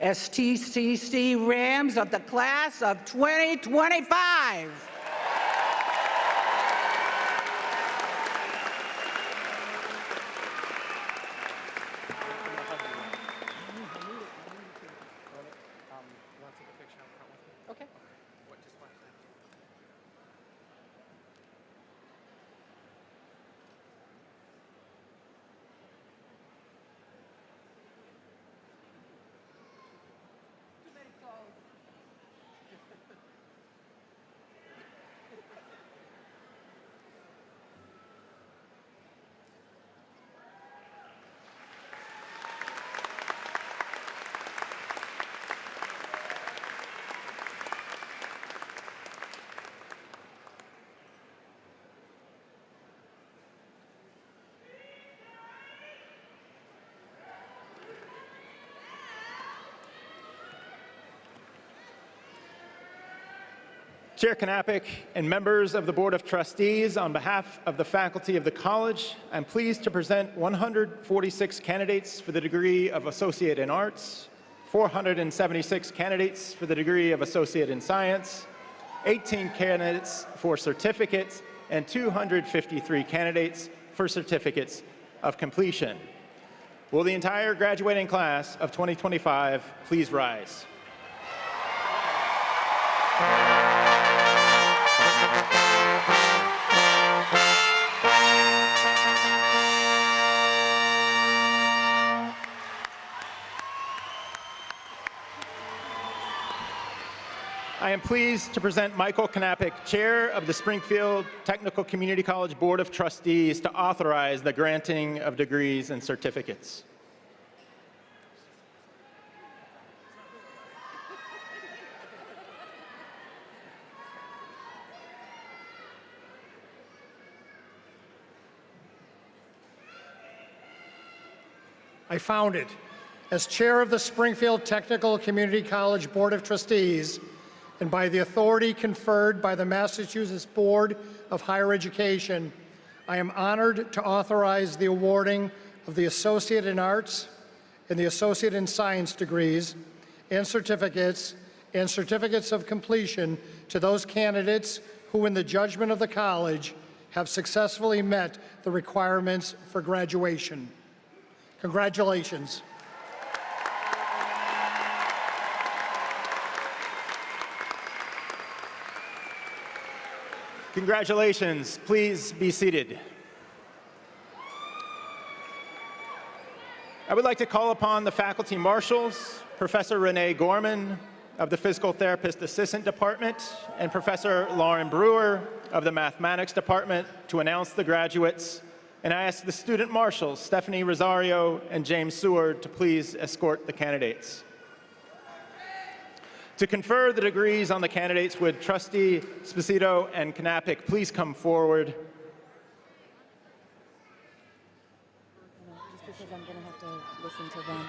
STCC Rams of the class of 2025. Chair Knappich and members of the Board of Trustees, on behalf of the faculty of the college, I'm pleased to present 146 candidates for the degree of Associate in Arts, 476 candidates for the degree of Associate in Science, 18 candidates for certificates, and 253 candidates for certificates of completion. Will the entire graduating class of 2025 please rise? I am pleased to present Michael Knappich, Chair of the Springfield Technical Community College Board of Trustees, to authorize the granting of degrees and certificates. I found it. As chair of the Springfield Technical Community College Board of Trustees, and by the authority conferred by the Massachusetts Board of Higher Education, I am honored to authorize the awarding of the Associate in Arts and the Associate in Science degrees and certificates of completion to those candidates who, in the judgment of the college, have successfully met the requirements for graduation. Congratulations. Congratulations. Please be seated. I would like to call upon the faculty marshals, Professor Renee Gorman of the Physical Therapist Assistant Department and Professor Lauren Brewer of the Mathematics Department, to announce the graduates And I ask the student marshals, Stephanie Rosario and James Seward, to please escort the candidates. To confer the degrees on the candidates, would Trustee Sposito and Knappich please come forward? Just because I'm going to have to listen to them.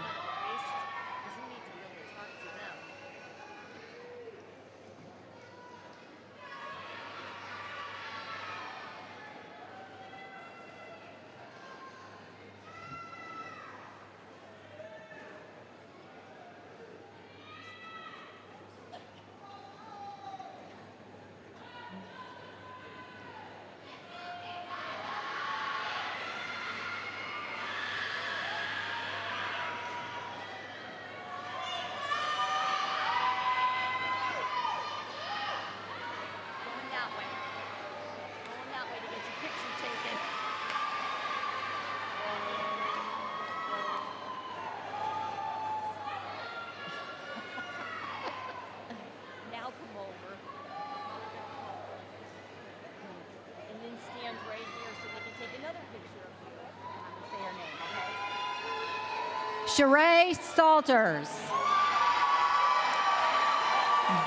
Sheree Salters.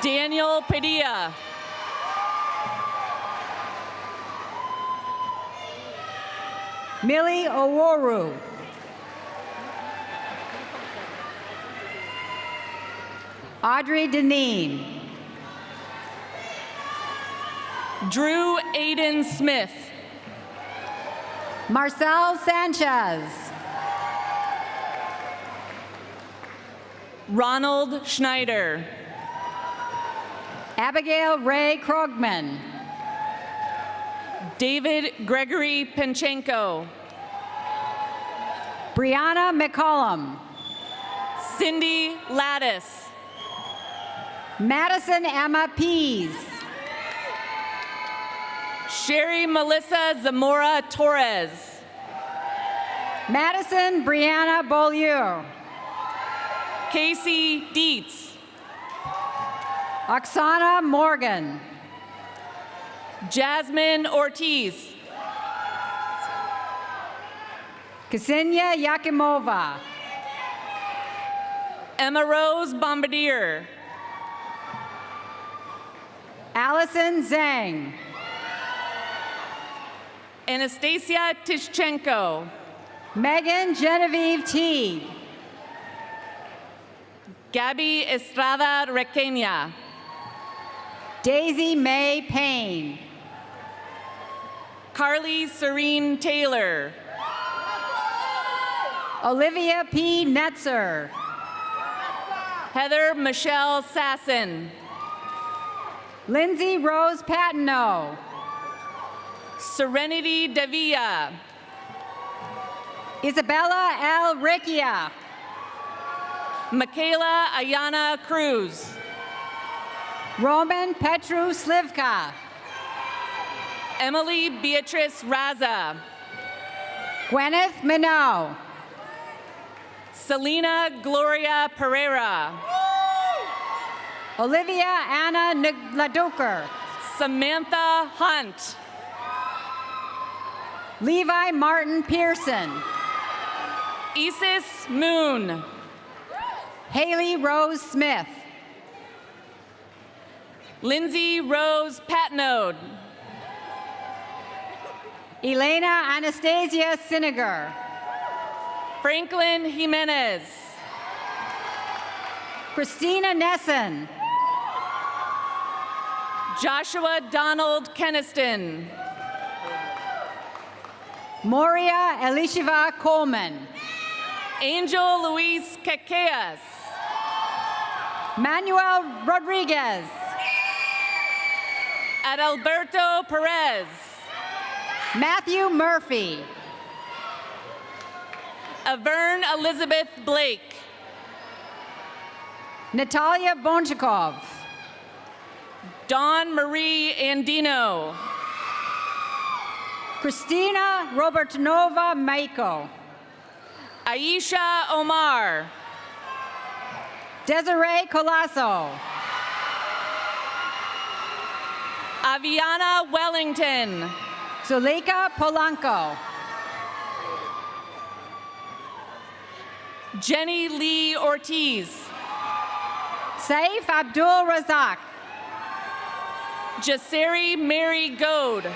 Daniel Padilla. Millie Oworu. Audrey Deneen. Drew Aiden Smith. Marcel Sanchez. Ronald Schneider. Abigail Ray Krogman. David Gregory Penchenko. Brianna McCollum. Cindy Lattis. Madison Emma Pease. Sherry Melissa Zamora Torres. Madison Brianna Beaulieu. Casey Dietz. Oksana Morgan. Jasmine Ortiz. Ksenia Yakimova. Emma Rose Bombardier. Allison Zhang. Anastasia Tishchenko. Megan Genevieve Teague. Gabby Estrada Requena. Daisy Mae Payne. Carly Serene Taylor. Olivia P. Netzer. Heather Michelle Sasson. Lindsay Rose Patino. Serenity Davia. Isabella L. Riccia. Michaela Ayana Cruz. Roman Petru Slivka. Emily Beatrice Raza. Gwyneth Minot. Selena Gloria Pereira. Olivia Anna Laduker. Samantha Hunt. Levi Martin Pearson. Isis Moon. Haley Rose Smith. Lindsay Rose Patnode. Elena Anastasia Siniger. Franklin Jimenez. Christina Nessen. Joshua Donald Keniston. Moria Elishiva Coleman. Angel Luis Caqueas. Manuel Rodriguez. Adalberto Perez. Matthew Murphy. Avern Elizabeth Blake. Natalia Bonchikov. Dawn Marie Andino. Christina Robertnova Maiko. Aisha Omar. Desiree Colasso. Aviana Wellington. Zuleika Polanco. Jenny Lee Ortiz. Saif Abdul Razak. Jaseri Mary Goad.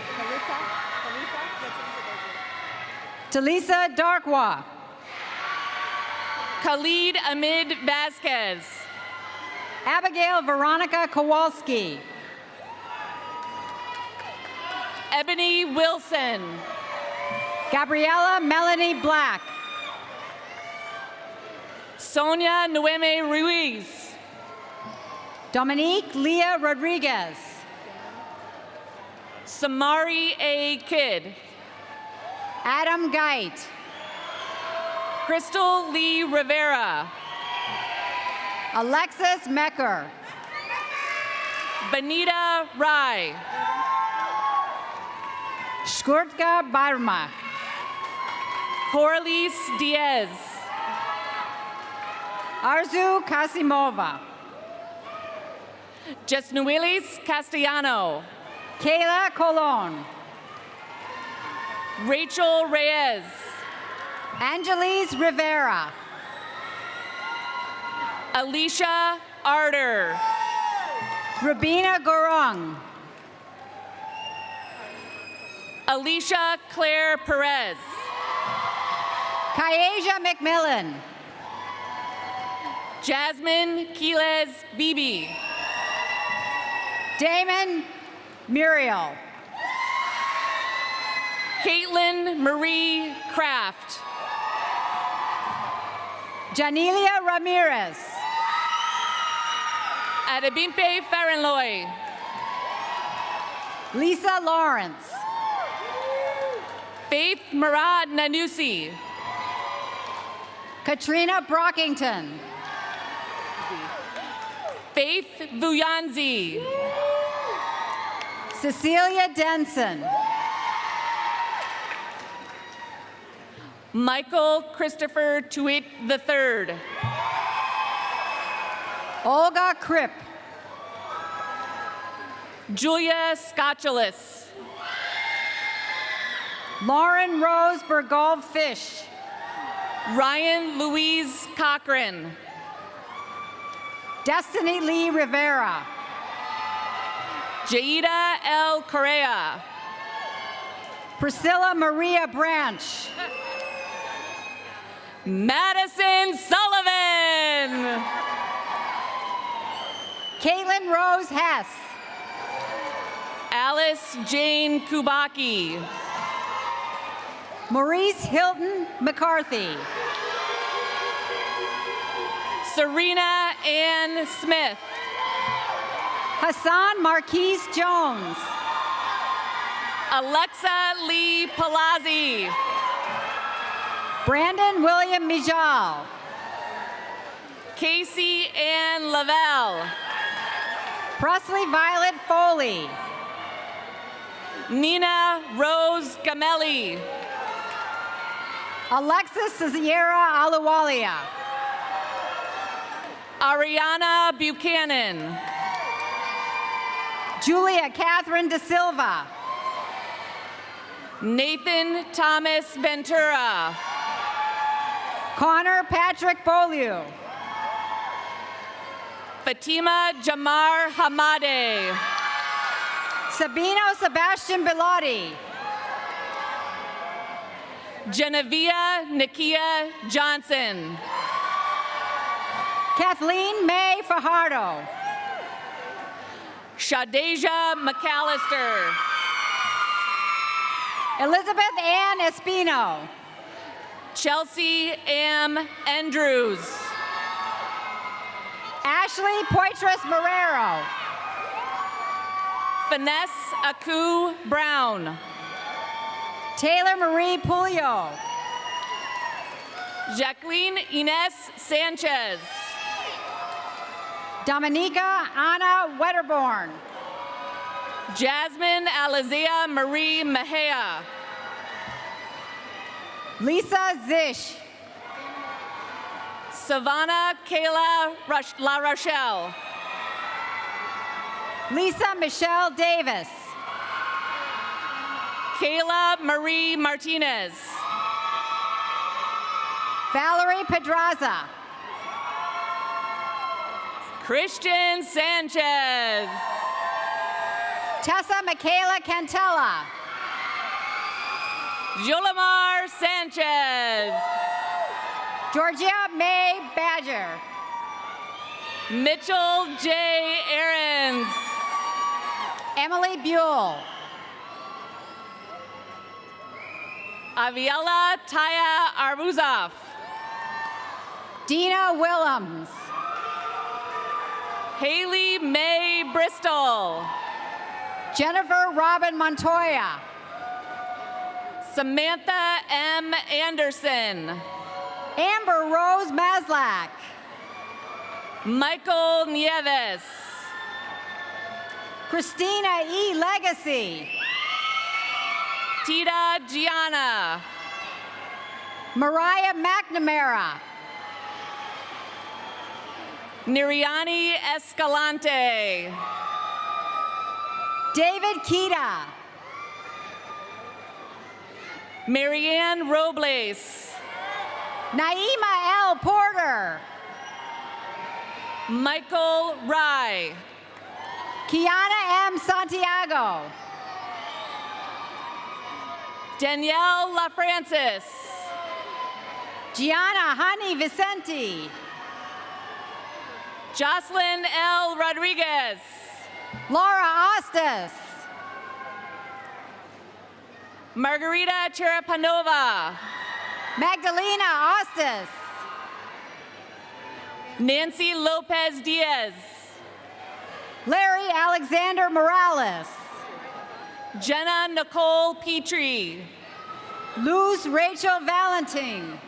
Talisa Darkwa. Khalid Amid Vasquez. Abigail Veronica Kowalski. Ebony Wilson. Gabriella Melanie Black. Sonia Nueme Ruiz. Dominique Leah Rodriguez. Samari A. Kidd. Adam Geit. Crystal Lee Rivera. Alexis Mecker. Benita Rai. Shkurtka Barma. Corliss Diaz. Arzu Kasimova. Jesnuilis Castellano. Kayla Colon. Rachel Reyes. Angelise Rivera. Alicia Arter. Rabina Gorung. Alicia Claire Perez. Kyasia McMillan. Jasmine Quiles Bibi. Damon Muriel. Caitlin Marie Kraft. Janelia Ramirez. Adebimpe Farenloy. Lisa Lawrence. Faith Murad Nanusi. Katrina Brockington. Faith Vuyanzi. Cecilia Denson. Michael Christopher Tuit III. Olga Kripp. Julia Scotchulis. Lauren Rose Bergolf Fish. Ryan Louise Cochran. Destiny Lee Rivera. Jaida L. Correa. Priscilla Maria Branch. Madison Sullivan. Caitlin Rose Hess. Alice Jane Kubaki. Maurice Hilton McCarthy. Serena Ann Smith. Hassan Marquise Jones. Alexa Lee Palazzi. Brandon William Mijal. Casey Ann Lavelle. Presley Violet Foley. Nina Rose Gamelli. Alexis Sierra Aluwalia. Ariana Buchanan. Julia Catherine De Silva. Nathan Thomas Ventura. Connor Patrick Beaulieu. Fatima Jamar Hamade. Sabino Sebastian Bilotti. Genevieve Nakia Johnson. Kathleen May Fajardo. Shadeja McAllister. Elizabeth Ann Espino. Chelsea M. Andrews. Ashley Poitras Marrero. Finesse Aku Brown. Taylor Marie Pulio. Jacqueline Ines Sanchez. Dominica Anna Wedderborn. Jasmine Alizia Marie Mejia. Lisa Zish. Savannah Kayla La Rochelle. Lisa Michelle Davis. Kayla Marie Martinez. Valerie Pedraza. Christian Sanchez. Tessa Michaela Cantella. Yolamar Sanchez. Georgia May Badger. Mitchell J. Ahrens. Emily Buell. Aviela Taya Arbuzov. Dina Willems. Haley May Bristol. Jennifer Robin Montoya. Samantha M. Anderson. Amber Rose Maslak. Michael Nieves. Christina E. Legacy. Tita Gianna. Mariah McNamara. Niriani Escalante. David Kita. Marianne Robles. Naima L. Porter. Michael Rye. Kiana M. Santiago. Danielle LaFrancis. Gianna Honey Vicente. Jocelyn L. Rodriguez. Laura Ostis. Margarita Cherapanova. Magdalena Ostis. Nancy Lopez Diaz. Larry Alexander Morales. Jenna Nicole Petrie. Luz Rachel Valentin.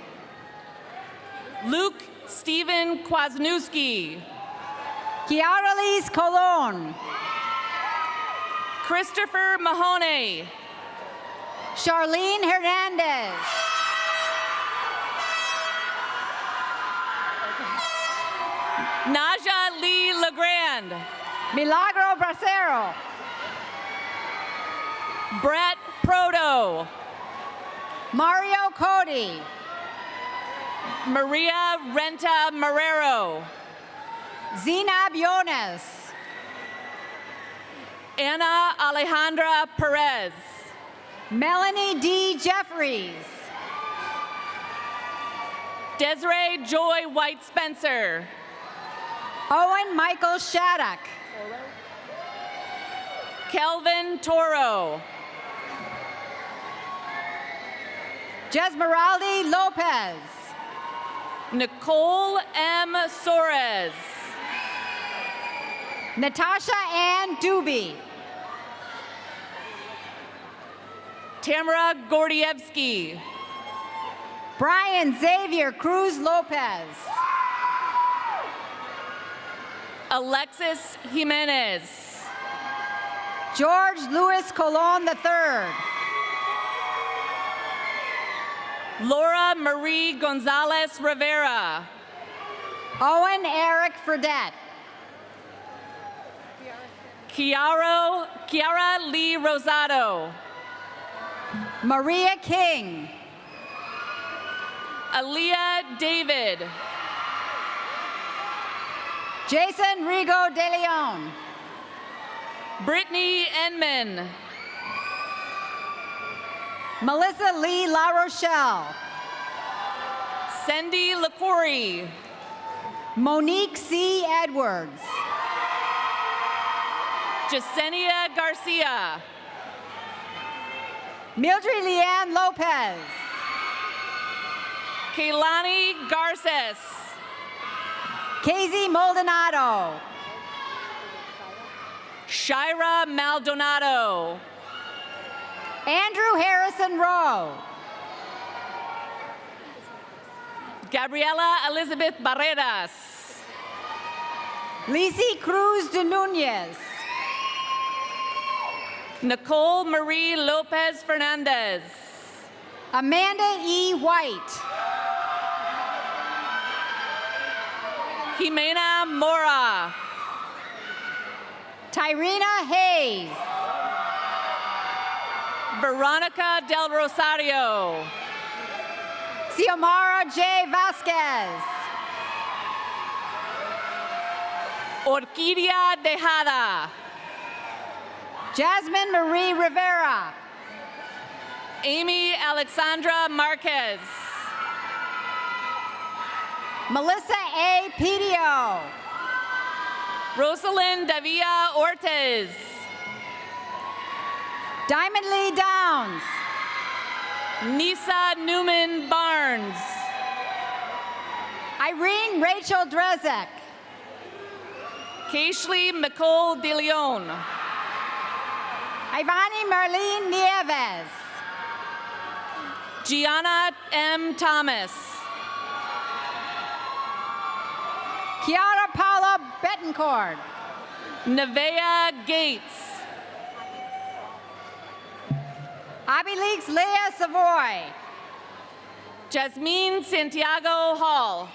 Luke Stephen Kwasniewski. Kiara-Lise Colon. Christopher Mahoney. Charlene Hernandez. Naja Lee LeGrand. Milagro Bracero. Brett Proto. Mario Cody. Maria Renta Marrero. Zina Biones. Ana Alejandra Perez. Melanie D. Jeffries. Desiree Joy White Spencer. Owen Michael Shattuck. Kelvin Toro. Jesmeraldi Lopez. Nicole M. Soares. Natasha Ann Doobie. Tamara Gordievsky. Brian Xavier Cruz Lopez. Alexis Jimenez. George Louis Colon III. Laura Marie Gonzalez Rivera. Owen Eric Fredette. Kiara Lee Rosado. Maria King. Aaliyah David. Jason Rigo de Leon. Brittany Enman. Melissa Lee La Rochelle. Cindy LaCourie. Monique C. Edwards. Jasenia Garcia. Mildred Leanne Lopez. Kaylani Garces. Casey Maldonado. Shira Maldonado. Andrew Harrison Rowe. Gabriela Elizabeth Barreras. Lisi Cruz de Nunez. Nicole Marie Lopez Fernandez. Amanda E. White. Jimena Mora. Tyrena Hayes. Veronica Del Rosario. Xiomara J. Vasquez. Orquídea Tejada. Jasmine Marie Rivera. Amy Alexandra Marquez. Melissa A. Pidio. Rosalind Davia Ortiz. Diamond Lee Downs. Nisa Newman Barnes. Irene Rachel Drezek. Kayshli Nicole De Leon. Ivani Marlene Nieves. Gianna M. Thomas. Kiara Paula Betancourt. Nevaeh Gates. Abilix Leah Savoy. Jasmine Santiago Hall.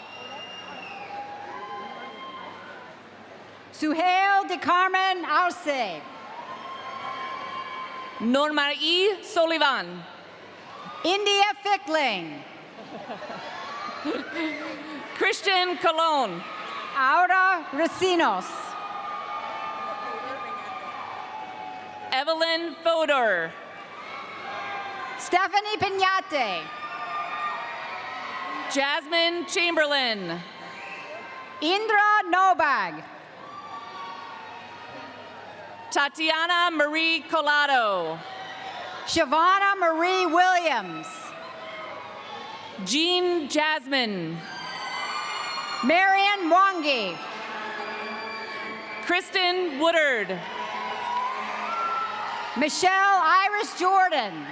Suhail de Carmen Arce. Norma E. Sullivan. India Fickling. Christian Colon. Aura Recinos. Evelyn Fodor. Stephanie Piñate. Jasmine Chamberlain. Indra Nobag. Tatiana Marie Collado. Shavana Marie Williams. Jean Jasmine. Marion Wangi. Kristen Woodard. Michelle Iris Jordan.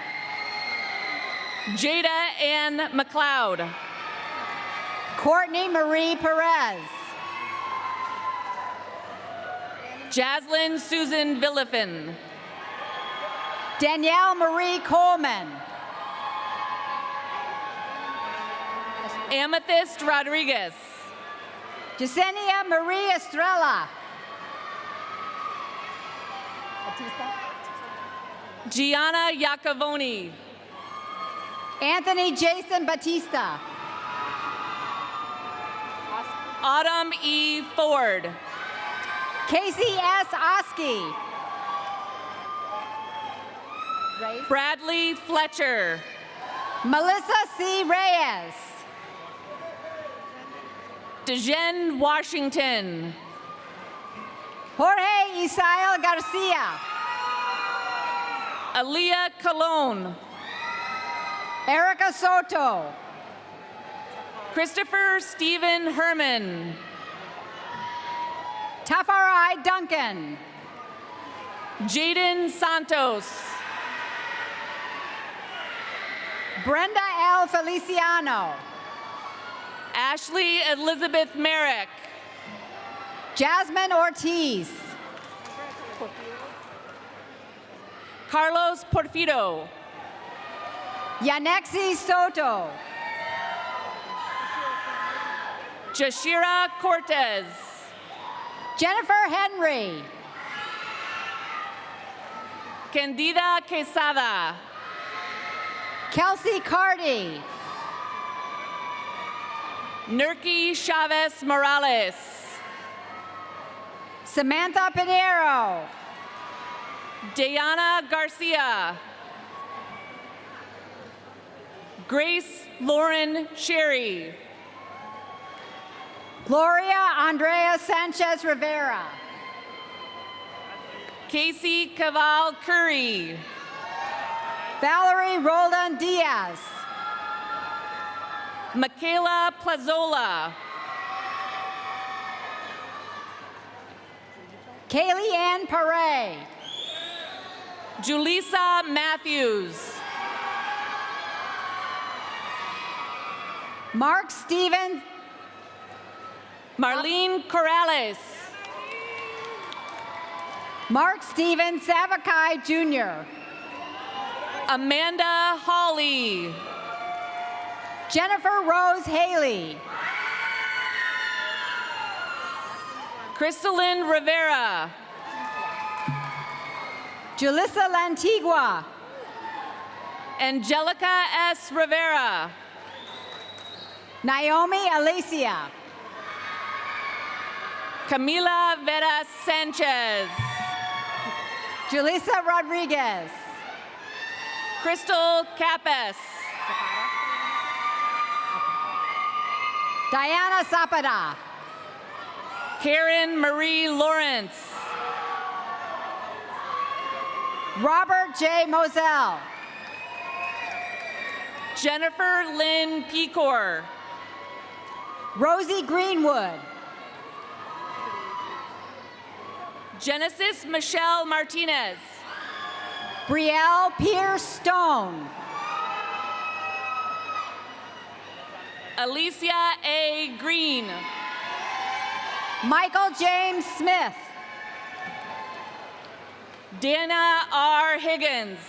Jada Ann McLeod. Courtney Marie Perez. Jaslyn Susan Villafin. Danielle Marie Coleman. Amethyst Rodriguez. Yesenia Marie Estrella. Gianna Iacovoni. Anthony Jason Batista. Autumn E. Ford. Casey S. Oski. Bradley Fletcher. Melissa C. Reyes. Dejen Washington. Jorge Isael Garcia. Aaliyah Colon. Erica Soto. Christopher Stephen Herman. Tafarai Duncan. Jaden Santos. Brenda L. Feliciano. Ashley Elizabeth Merrick. Jasmine Ortiz. Carlos Porfido. Yanexi Soto. Jashira Cortez. Jennifer Henry. Candida Quesada. Kelsey Cardi. Nurki Chavez Morales. Samantha Pinero. Diana Garcia. Grace Lauren Sherry. Gloria Andrea Sanchez Rivera. Casey Caval Curry. Valerie Roldan Diaz. Michaela Plazola. Kaylee Ann Paray. Julissa Matthews. Mark Stevens. Marlene Corrales. Mark Steven Savakai Jr. Amanda Hawley. Jennifer Rose Haley. Crystalline Rivera. Julissa Lantigua. Angelica S. Rivera. Naomi Alicia. Camila Vera Sanchez. Julissa Rodriguez. Crystal Capes. Diana Zapata. Karen Marie Lawrence. Robert J. Moselle. Jennifer Lynn Pecor. Rosie Greenwood. Genesis Michelle Martinez. Brielle Pierce Stone. Alicia A. Green. Michael James Smith. Dana R. Higgins.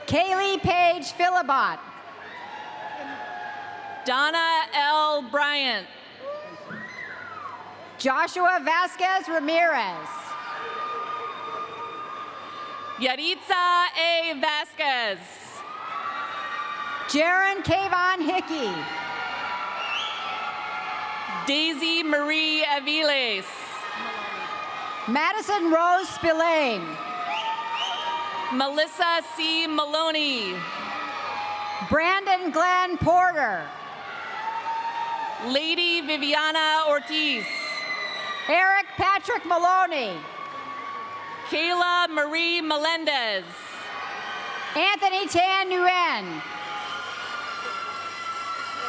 Kaylee Page Philibot. Donna L. Bryant. Joshua Vasquez Ramirez. Yaritza A. Vasquez. Jaron Kayvon Hickey. Daisy Marie Aviles. Madison Rose Spillane. Melissa C. Maloney. Brandon Glenn Porter. Lady Viviana Ortiz. Eric Patrick Maloney. Kayla Marie Melendez. Anthony Tan Nguyen.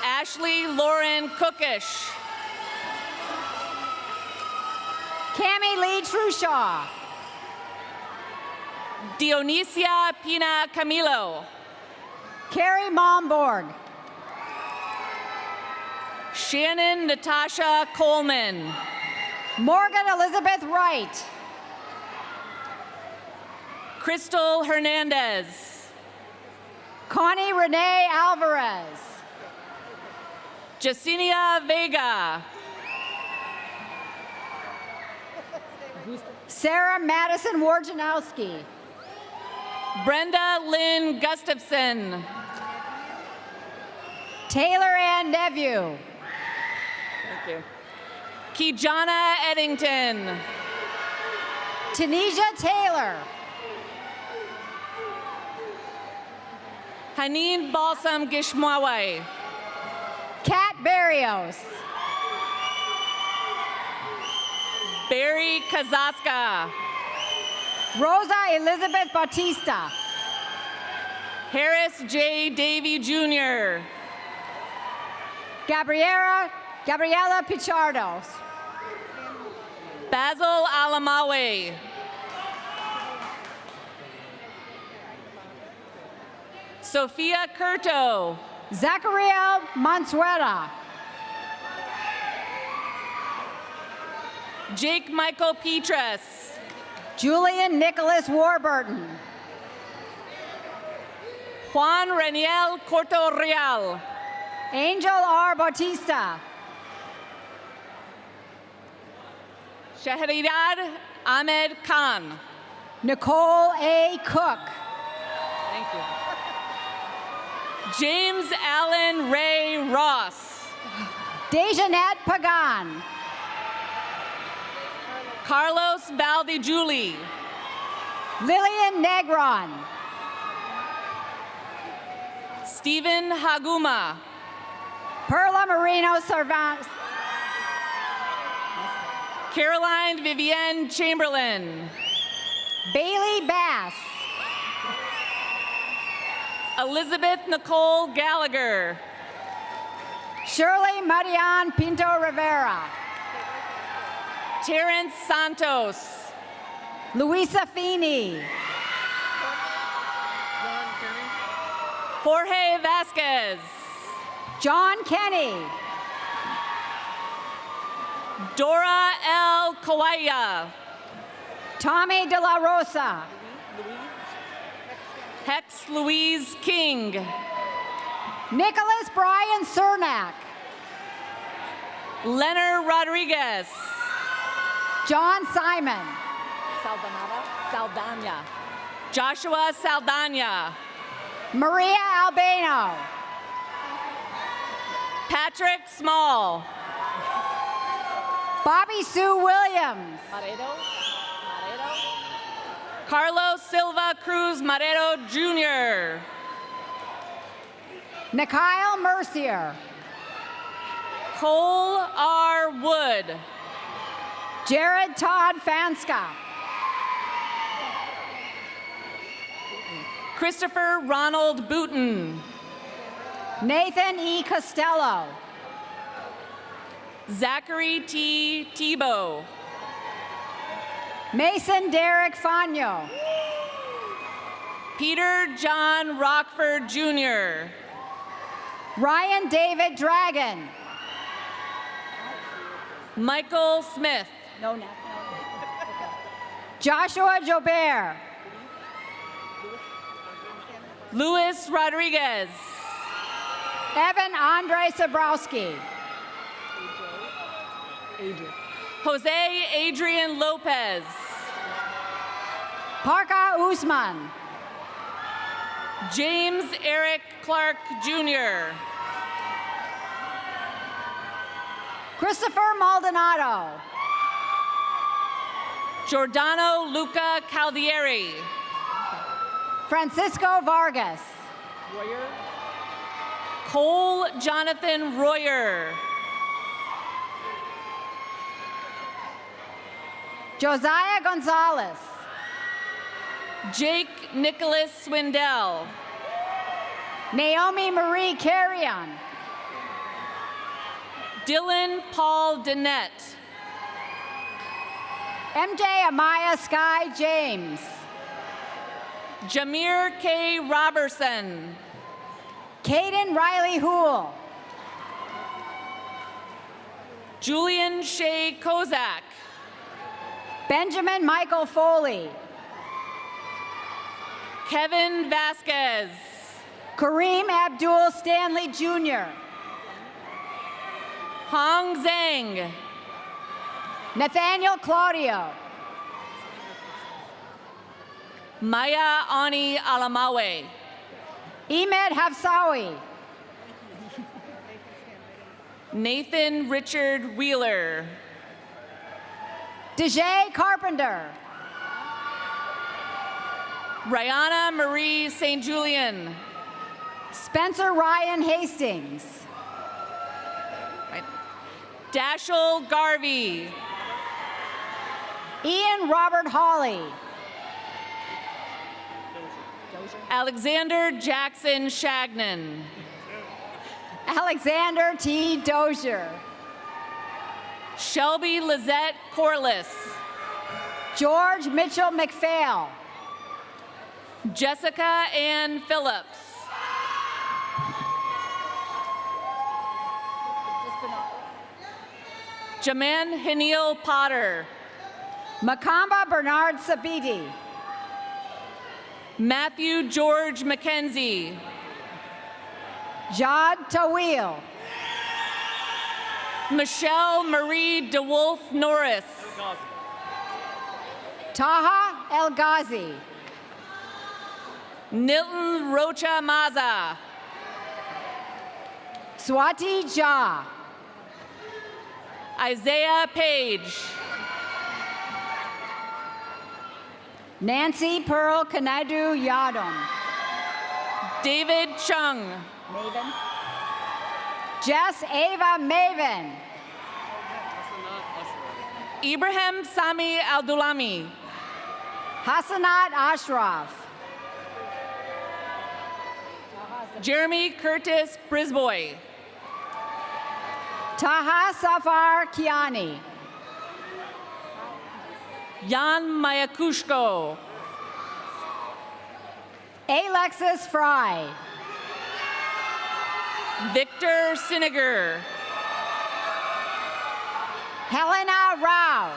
Ashley Lauren Cookish. Cami Lee Trushaw. Dionisia Pina Camilo. Carrie Momborg. Shannon Natasha Coleman. Morgan Elizabeth Wright. Crystal Hernandez. Connie Renee Alvarez. Jacinia Vega. Sarah Madison Wojnarowski. Brenda Lynn Gustafson. Taylor Ann Nephew. Thank you. Kijana Eddington. Tanisha Taylor. Haneen Balsam Gishmawai. Kat Barrios. Barry Kazaska. Rosa Elizabeth Bautista. Harris J. Davy Jr. Gabriela Pichardo. Basil Alamawe. Sophia Curto. Zachariel Mansueta. Jake Michael Petras. Julian Nicholas Warburton. Juan Reniel Corto Real. Angel R. Bautista. Shahridad Ahmed Khan. Nicole A. Cook. Thank you. James Allen Ray Ross. Dejanette Pagan. Carlos Valdejuli. Lillian Negron. Stephen Haguma. Perla Marino Cervantes. Caroline Vivienne Chamberlain. Bailey Bass. Elizabeth Nicole Gallagher. Shirley Marian Pinto Rivera. Terrence Santos. Luisa Feeney. Jorge Vasquez. John Kenny. Dora L. Kawaya. Tommy De La Rosa. Hex Louise King. Nicholas Brian Cernak. Leonard Rodriguez. John Simon. Saldana. Joshua Saldana. Maria Albano. Patrick Small. Bobby Sue Williams. Carlos Silva Cruz Marrero Jr. Nikyle Mercier. Cole R. Wood. Jared Todd Fanska. Christopher Ronald Booton. Nathan E. Costello. Zachary T. Tebow. Mason Derek Fagno. Peter John Rockford Jr. Ryan David Dragon. Michael Smith. Joshua Jobert. Luis Rodriguez. Evan Andre Sabrowski. Jose Adrian Lopez. Parka Usman. James Eric Clark Jr. Christopher Maldonado. Giordano Luca Caldieri. Francisco Vargas. Cole Jonathan Royer. Josiah Gonzalez. Jake Nicholas Swindell. Naomi Marie Carrion. Dylan Paul Dennett. MJ Amaya Sky James. Jameer K. Robertson. Caden Riley Hool. Julian Shea Kozak. Benjamin Michael Foley. Kevin Vasquez. Kareem Abdul Stanley Jr. Hong Zhang. Nathaniel Claudio. Maya Ani Alamawe. Ahmed Hafsawi. Nathan Richard Wheeler. Dejay Carpenter. Rihanna Marie St. Julian. Spencer Ryan Hastings. Dashel Garvey. Ian Robert Hawley. Alexander Jackson Shagnon. Alexander T. Dozier. Shelby Lizette Corliss. George Mitchell McPhail. Jessica Ann Phillips. Jaman Haniel Potter. Makamba Bernard Sabiti. Matthew George McKenzie. Jad Tawil. Michelle Marie DeWolf Norris. Taha El Ghazi. Nilton Rocha Maza. Swati Jha. Isaiah Page. Nancy Pearl Kanadu Yadom. David Chung. Maven. Jess Ava Maven. Ibrahim Sami Aldulami. Hassanat Ashraf. Jeremy Curtis Brisboy. Taha Safar Kiani. Jan Mayakushko. Alexis Fry. Victor Siniger. Helena Rao.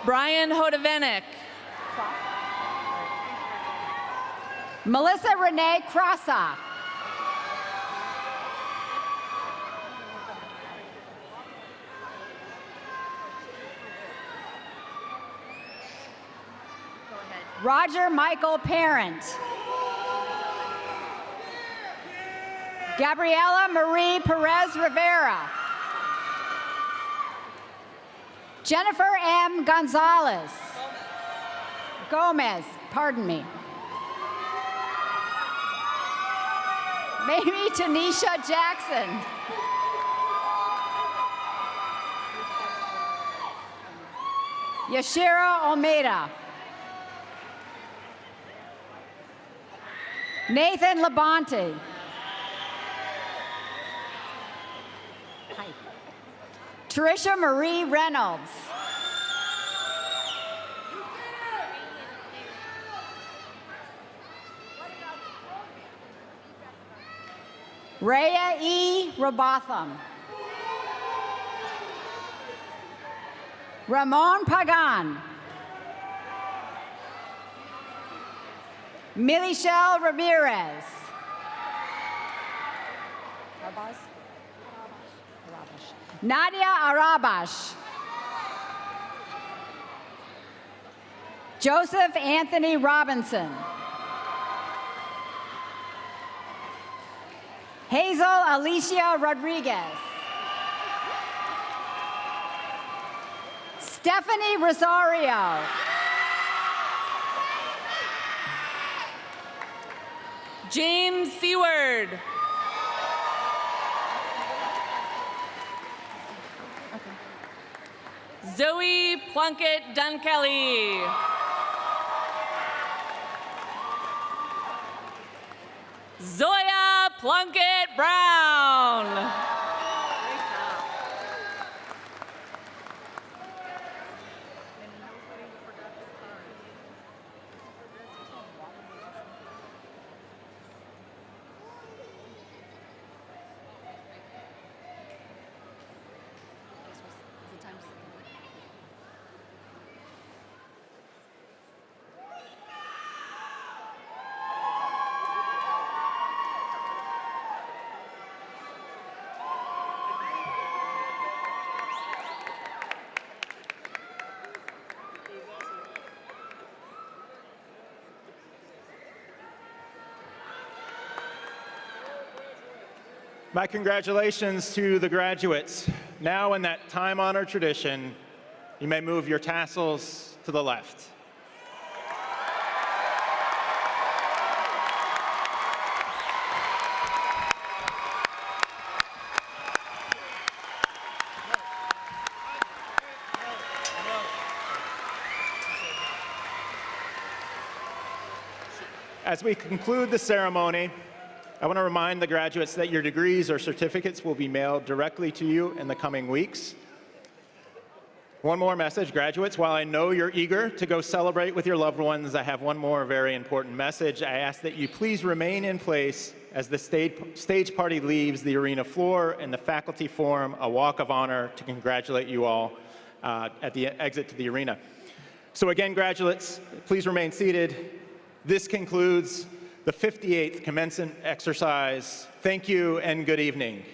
Brian Hodevenik. Melissa Renee Crassa. Roger Michael Parent. Gabriela Marie Perez Rivera. Jennifer M. Gonzalez. Gomez, pardon me. Mamie Tanisha Jackson. Yashira Almeida. Nathan Labonte. Tricia Marie Reynolds. Rhea E. Robotham. Ramon Pagan. Milichelle Ramirez. Nadia Arabash. Joseph Anthony Robinson. Hazel Alicia Rodriguez. Stephanie Rosario. James Seward. Zoe Plunkett Dunkelly. Zoya Plunkett Brown. My congratulations to the graduates. Now, in that time-honored tradition, you may move your tassels to the left. As we conclude the ceremony, I want to remind the graduates that your degrees or certificates will be mailed directly to you in the coming weeks. One more message, graduates. While I know you're eager to go celebrate with your loved ones, I have one more very important message. I ask that you please remain in place as the stage party leaves the arena floor and the faculty form a walk of honor to congratulate you all at the exit to the arena. So again, graduates, please remain seated. This concludes the 58th commencement exercise. Thank you and good evening.